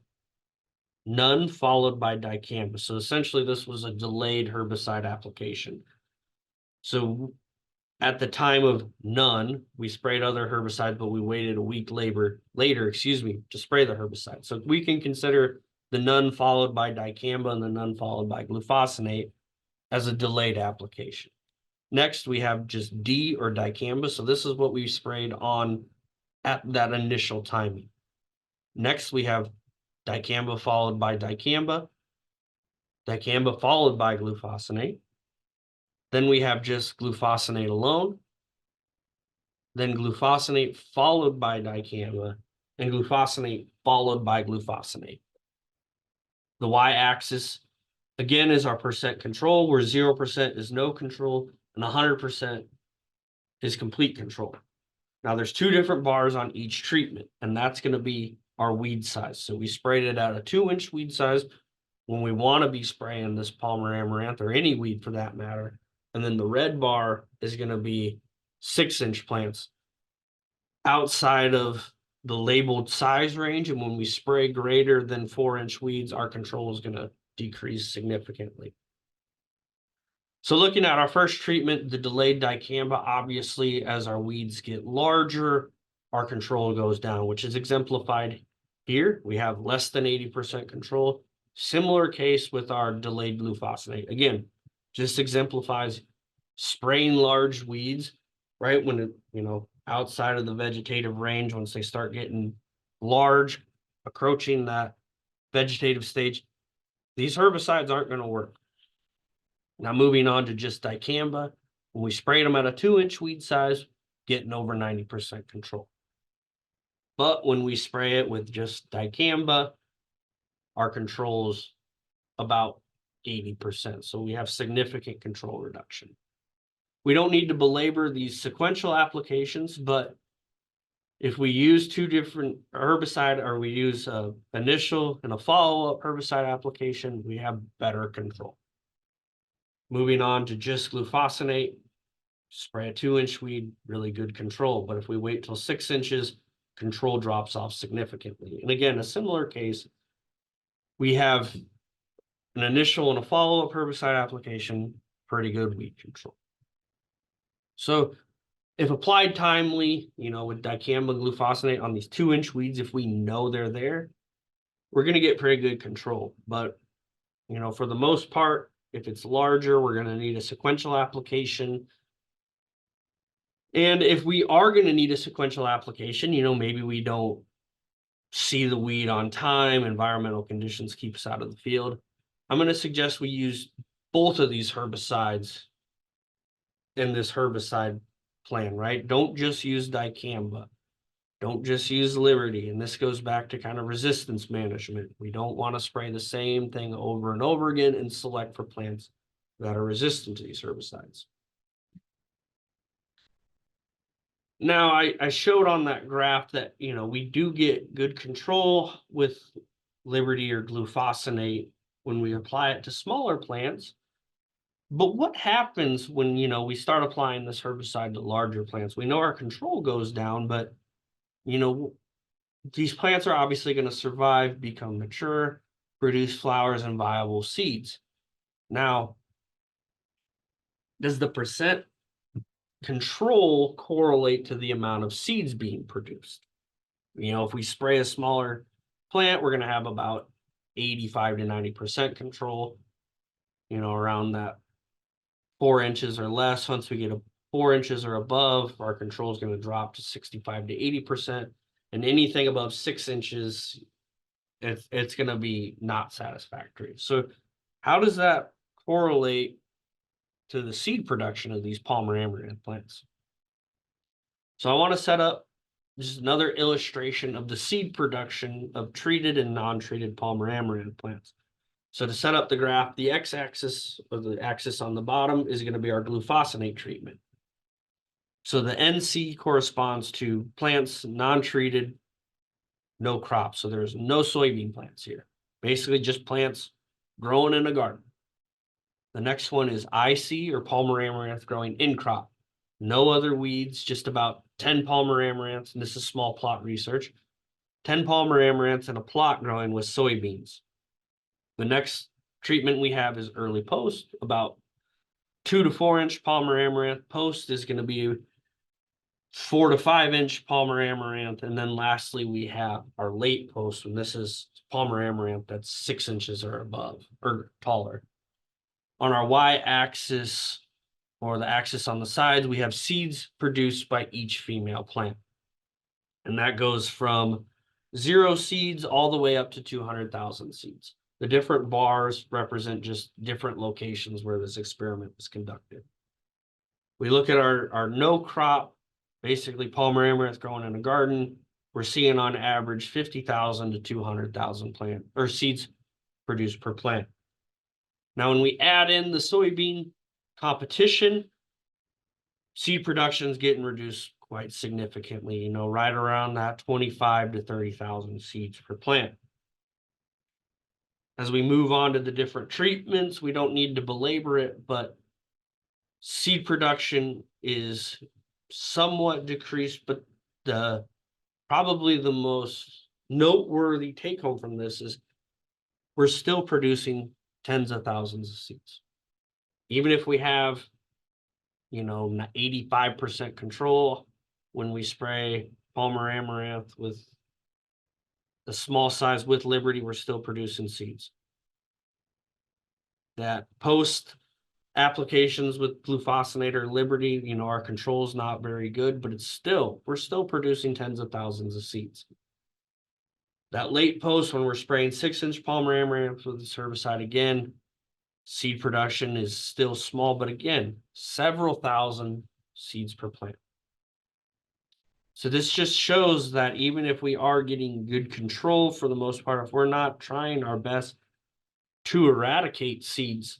none followed by dicamba. So essentially this was a delayed herbicide application. So at the time of none, we sprayed other herbicides, but we waited a week later, to spray the herbicide. So we can consider the none followed by dicamba and the none followed by glufosinate as a delayed application. Next, we have just D or dicamba. So this is what we sprayed on at that initial timing. Next, we have dicamba followed by dicamba, dicamba followed by glufosinate. Then we have just glufosinate alone, then glufosinate followed by dicamba, and glufosinate followed by glufosinate. The y-axis, again, is our percent control, where 0% is no control and 100% is complete control. Now, there's 2 different bars on each treatment, and that's going to be our weed size. So we sprayed it at a 2-inch weed size when we want to be spraying this Palmer amaranth, or any weed for that matter. And then the red bar is going to be 6-inch plants outside of the labeled size range. And when we spray greater than 4-inch weeds, our control is going to decrease significantly. So looking at our first treatment, the delayed dicamba, obviously, as our weeds get larger, our control goes down, which is exemplified here. We have less than 80% control. Similar case with our delayed glufosinate. Again, just exemplifies spraying large weeds, right? When, outside of the vegetative range, once they start getting large, approaching that vegetative stage, these herbicides aren't going to work. Now, moving on to just dicamba, when we sprayed them at a 2-inch weed size, getting over 90% control. But when we spray it with just dicamba, our control's about 80%. So we have significant control reduction. We don't need to belabor these sequential applications, but if we use 2 different herbicide, or we use an initial and a follow-up herbicide application, we have better control. Moving on to just glufosinate, spray a 2-inch weed, really good control. But if we wait till 6 inches, control drops off significantly. And again, a similar case, we have an initial and a follow-up herbicide application, pretty good weed control. So if applied timely, with dicamba glufosinate on these 2-inch weeds, if we know they're there, we're going to get pretty good control. But, for the most part, if it's larger, we're going to need a sequential application. And if we are going to need a sequential application, maybe we don't see the weed on time, environmental conditions keep us out of the field, I'm going to suggest we use both of these herbicides in this herbicide plan, right? Don't just use dicamba. Don't just use Liberty. And this goes back to kind of resistance management. We don't want to spray the same thing over and over again and select for plants that are resistant to these herbicides. Now, I showed on that graph that, we do get good control with Liberty or glufosinate when we apply it to smaller plants. But what happens when, we start applying this herbicide to larger plants? We know our control goes down, but, these plants are obviously going to survive, become mature, produce flowers and viable seeds. Now, does the percent control correlate to the amount of seeds being produced? If we spray a smaller plant, we're going to have about 85 to 90% control, around that 4 inches or less. Once we get a 4 inches or above, our control is going to drop to 65 to 80%. And anything above 6 inches, it's going to be not satisfactory. So how does that correlate to the seed production of these Palmer amaranth plants? So I want to set up just another illustration of the seed production of treated and non-treated Palmer amaranth plants. So to set up the graph, the x-axis, or the axis on the bottom, is going to be our glufosinate treatment. So the NC corresponds to plants non-treated, no crops. So there's no soybean plants here. Basically just plants growing in a garden. The next one is IC, or Palmer amaranth, growing in crop. No other weeds, just about 10 Palmer amaranths, and this is small plot research. 10 Palmer amaranths in a plot growing with soybeans. The next treatment we have is early post. About 2 to 4 inch Palmer amaranth. Post is going to be 4 to 5 inch Palmer amaranth. And then lastly, we have our late post, and this is Palmer amaranth that's 6 inches or above, or taller. On our y-axis, or the axis on the sides, we have seeds produced by each female plant. And that goes from 0 seeds all the way up to 200,000 seeds. The different bars represent just different locations where this experiment was conducted. We look at our no crop, basically Palmer amaranth growing in a garden. We're seeing on average 50,000 to 200,000 plant or seeds produced per plant. Now, when we add in the soybean competition, seed production is getting reduced quite significantly, right around that 25 to 30,000 seeds per plant. As we move on to the different treatments, we don't need to belabor it, but seed production is somewhat decreased, but probably the most noteworthy take home from this is we're still producing tens of thousands of seeds. Even if we have, 85% control when we spray Palmer amaranth with the small size with Liberty, we're still producing seeds. That post applications with glufosinate or Liberty, our control is not very good, but we're still producing tens of thousands of seeds. That late post, when we're spraying 6 inch Palmer amaranth with this herbicide, again, seed production is still small, but again, several thousand seeds per plant. So this just shows that even if we are getting good control for the most part, if we're not trying our best to eradicate seeds,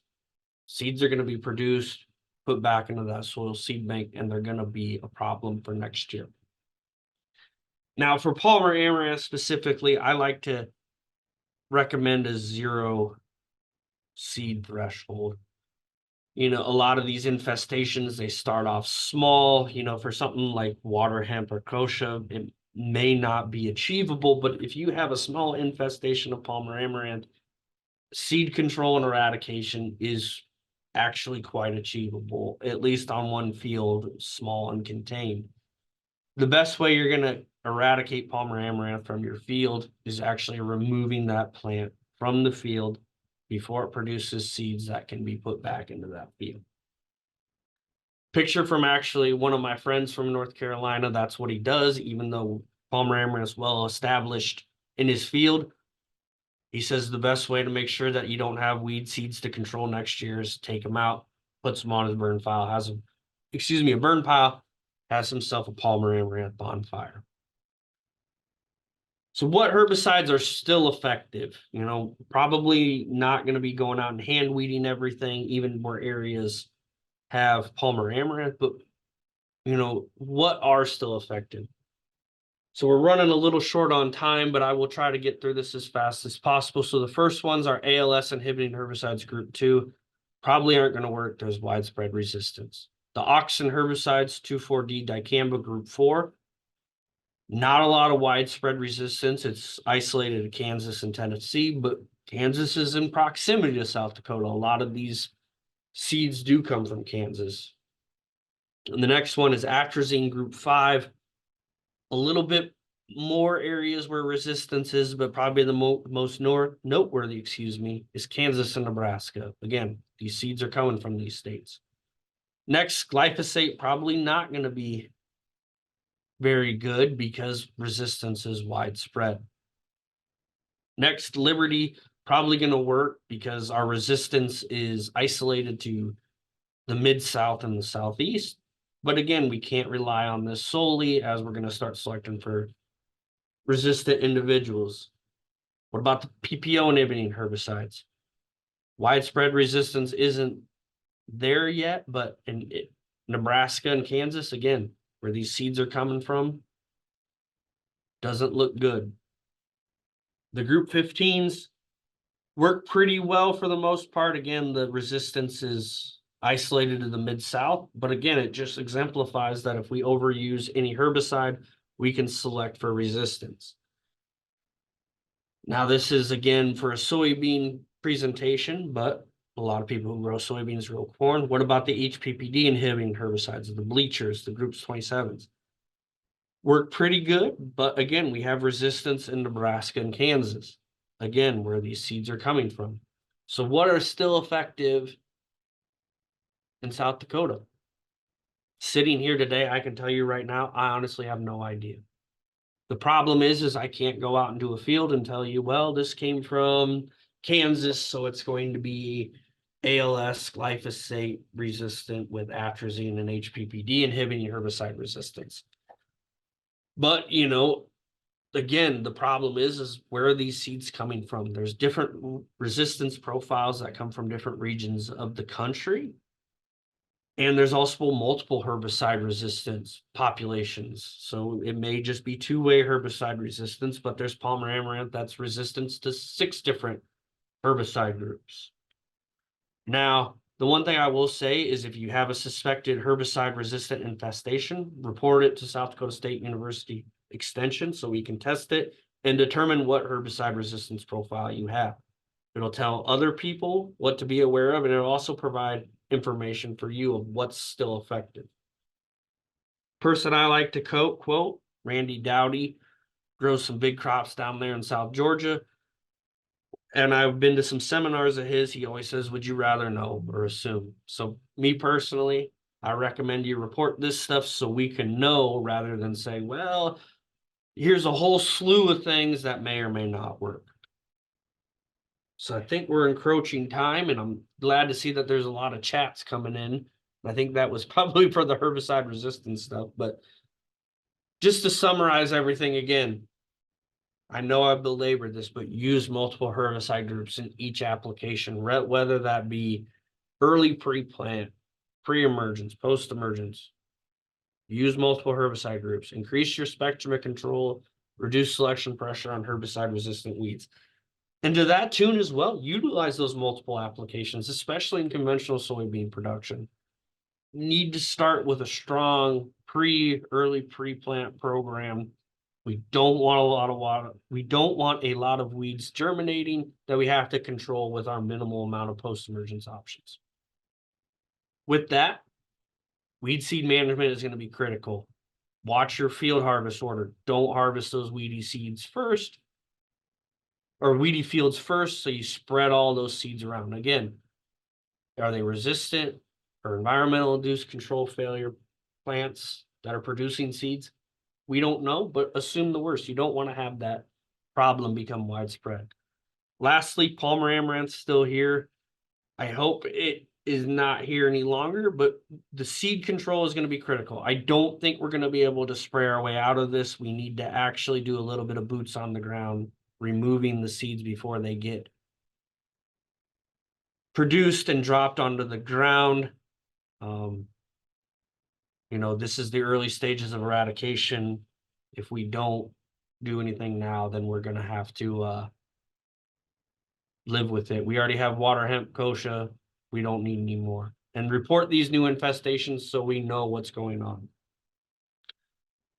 seeds are going to be produced, put back into that soil seed bank, and they're going to be a problem for next year. Now, for Palmer amaranth specifically, I like to recommend a 0 seed threshold. A lot of these infestations, they start off small. For something like water hemp or kochia, it may not be achievable, but if you have a small infestation of Palmer amaranth, seed control and eradication is actually quite achievable, at least on one field, small and contained. The best way you're going to eradicate Palmer amaranth from your field is actually removing that plant from the field before it produces seeds that can be put back into that field. Picture from actually one of my friends from North Carolina, that's what he does, even though Palmer amaranth is well established in his field. He says the best way to make sure that you don't have weed seeds to control next year is take them out, puts them on his burn pile, a burn pile, has himself a Palmer Amaranth bonfire. So what herbicides are still effective? You know, probably not going to be going out and hand weeding everything, even where areas have Palmer Amaranth, but you know, what are still effective? So we're running a little short on time, but I will try to get through this as fast as possible. So the first ones are ALS inhibiting herbicides group 2. Probably aren't going to work. There's widespread resistance. The auxin herbicides 2,4-D dicamba group 4. Not a lot of widespread resistance. It's isolated to Kansas and Tennessee, but Kansas is in proximity to South Dakota. A lot of these seeds do come from Kansas. And the next one is atrazine group 5. A little bit more areas where resistance is, but probably the most noteworthy, is Kansas and Nebraska. Again, these seeds are coming from these states. Next, glyphosate, probably not going to be very good because resistance is widespread. Next, Liberty, probably going to work because our resistance is isolated to the Mid-South and the Southeast. But again, we can't rely on this solely, as we're going to start selecting for resistant individuals. What about the PPO inhibiting herbicides? Widespread resistance isn't there yet, but in Nebraska and Kansas, again, where these seeds are coming from, doesn't look good. The group 15s work pretty well for the most part. Again, the resistance is isolated to the Mid-South, but again, it just exemplifies that if we overuse any herbicide, we can select for resistance. Now, this is again for a soybean presentation, but a lot of people who grow soybeans grow corn. What about the HPPD inhibiting herbicides, the bleachers, the groups 27s? Work pretty good, but again, we have resistance in Nebraska and Kansas, again, where these seeds are coming from. So what are still effective in South Dakota? Sitting here today, I can tell you right now, I honestly have no idea. The problem is I can't go out into a field and tell you, well, this came from Kansas, so it's going to be ALS glyphosate resistant with atrazine and HPPD inhibiting herbicide resistance. But, you know, again, the problem is where are these seeds coming from? There's different resistance profiles that come from different regions of the country. And there's also multiple herbicide resistance populations. So it may just be two-way herbicide resistance, but there's Palmer Amaranth that's resistance to 6 different herbicide groups. Now, the one thing I will say is if you have a suspected herbicide resistant infestation, report it to South Dakota State University Extension so we can test it and determine what herbicide resistance profile you have. It'll tell other people what to be aware of, and it'll also provide information for you of what's still effective. Person I like to quote, Randy Dowdy, grows some big crops down there in South Georgia. And I've been to some seminars of his. He always says, would you rather know or assume? So me personally, I recommend you report this stuff so we can know rather than say, well, here's a whole slew of things that may or may not work. So I think we're encroaching time, and I'm glad to see that there's a lot of chats coming in. I think that was probably for the herbicide resistance stuff, but just to summarize everything again, I know I've belabored this, but use multiple herbicide groups in each application, whether that be early pre-plant, pre-emergence, post-emergence. Use multiple herbicide groups, increase your spectrum of control, reduce selection pressure on herbicide-resistant weeds. And to that tune as well, utilize those multiple applications, especially in conventional soybean production. You need to start with a strong early pre-plant program. We don't want a lot of water. We don't want a lot of weeds germinating that we have to control with our minimal amount of post-emergence options. With that, weed seed management is going to be critical. Watch your field harvest order. Don't harvest those weedy seeds first. Or weedy fields first, so you spread all those seeds around. Again, are they resistant or environmental induced control failure plants that are producing seeds? We don't know, but assume the worst. You don't want to have that problem become widespread. Lastly, Palmer Amaranth's still here. I hope it is not here any longer, but the seed control is going to be critical. I don't think we're going to be able to spray our way out of this. We need to actually do a little bit of boots on the ground, removing the seeds before they get produced and dropped onto the ground. This is the early stages of eradication. If we don't do anything now, then we're going to have to live with it. We already have water hemp kochia. We don't need any more. And report these new infestations so we know what's going on.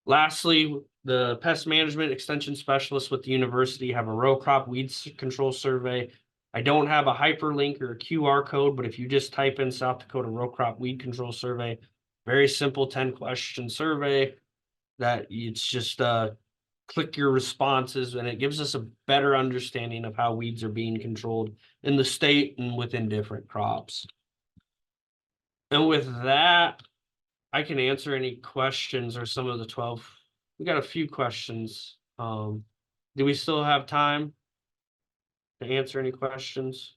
Lastly, the pest management extension specialists with the university have a row crop weed control survey. I don't have a hyperlink or a QR code, but if you just type in South Dakota row crop weed control survey, very simple 10-question survey that it's just click your responses, and it gives us a better understanding of how weeds are being controlled in the state and within different crops. And with that, I can answer any questions or some of the 12. We got a few questions. Do we still have time to answer any questions?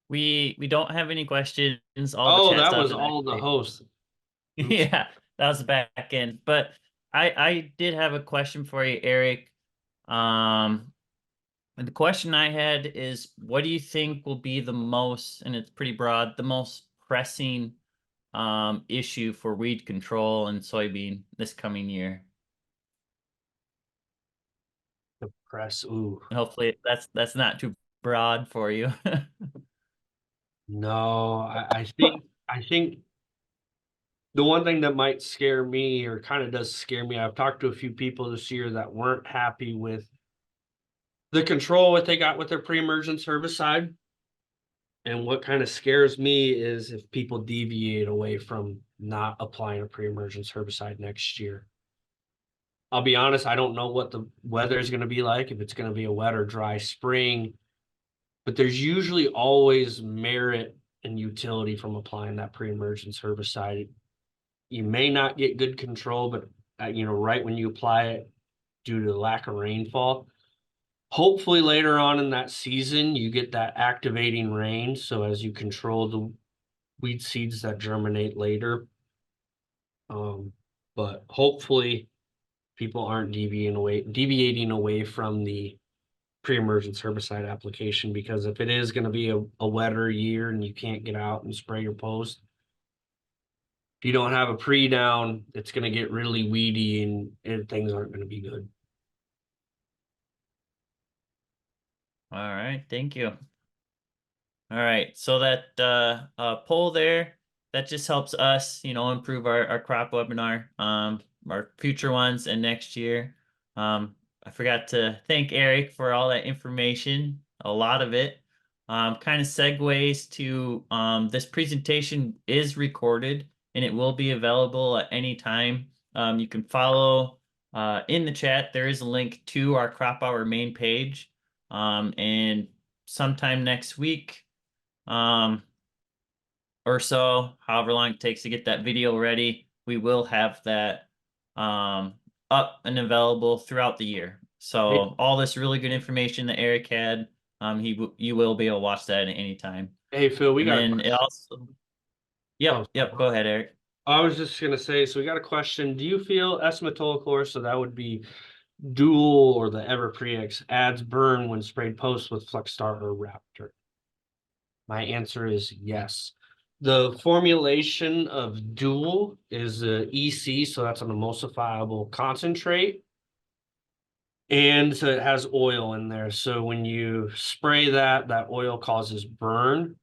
We don't have any questions. All the Oh, chat that stuff was is all the actually host. Oops. yeah, that was the back end. But I did have a question for you, Eric. And the question I had is, what do you think will be the most, and it's pretty broad, the most pressing issue for weed control and soybean this coming year? The press. Ooh. Hopefully that's not too broad for you. No, I think the one thing that might scare me, or kind of does scare me, I've talked to a few people this year that weren't happy with the control what they got with their pre-emergence herbicide. And what kind of scares me is if people deviate away from not applying a pre-emergence herbicide next year. I'll be honest, I don't know what the weather is going to be like, if it's going to be a wet or dry spring, but there's usually always merit and utility from applying that pre-emergence herbicide. You may not get good control, but right when you apply it due to the lack of rainfall, hopefully later on in that season, you get that activating rain. So as you control the weed seeds that germinate later. But hopefully people aren't deviating away from the pre-emergence herbicide application, because if it is going to be a wetter year and you can't get out and spray your post, if you don't have a pre down, it's going to get really weedy and things aren't going to be good. All right, thank you. All right, so that poll there, that just helps us, improve our crop webinar, our future ones and next year. I forgot to thank Eric for all that information, a lot of it. Kind of segues to this presentation is recorded and it will be available at any time. You can follow in the chat. There is a link to our Crop Hour main page, and sometime next week or so, however long it takes to get that video ready, we will have that up and available throughout the year. So all this really good information that Eric had, you will be able to watch that at any time. Hey Phil, we And got then it also, yep, go ahead, Eric. I was just gonna say, so we got a question. Do you feel S-metolachlor, so that would be Dual or the Everprex, adds burn when sprayed post with Flexstar or Raptor? My answer is yes. The formulation of Dual is a EC, so that's an emulsifiable concentrate. And so it has oil in there. So when you spray that oil causes burn.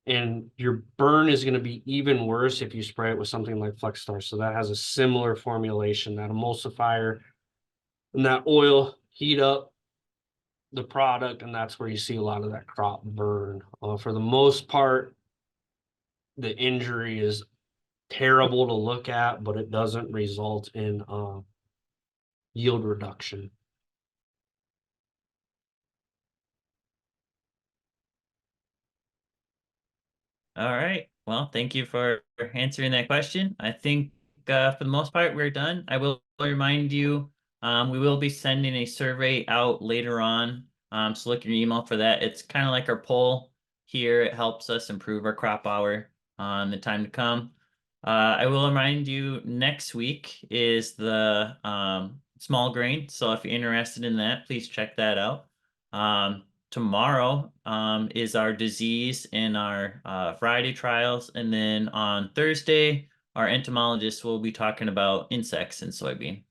And your burn is going to be even worse if you spray it with something like Flexstar. So that has a similar formulation, that emulsifier and that oil heat up the product, and that's where you see a lot of that crop burn. For the most part, the injury is terrible to look at, but it doesn't result in yield reduction. All right. Well, thank you for answering that question. I think for the most part, we're done. I will remind you, we will be sending a survey out later on. So look in your email for that. It's kind of like our poll. here. It helps us improve our crop hour on the time to come. I will remind you next week is the small grain. So if you're interested in that, please check that out. Tomorrow is our disease and our variety trials. And then on Thursday, our entomologist will be talking about insects in soybean.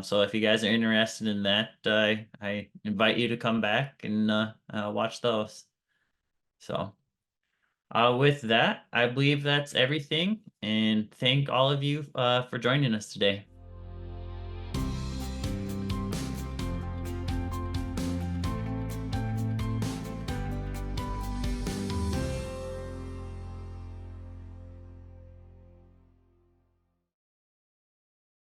So if you guys are interested in that, I invite you to come back and watch those. So with that, I believe that's everything. And thank all of you for joining us today.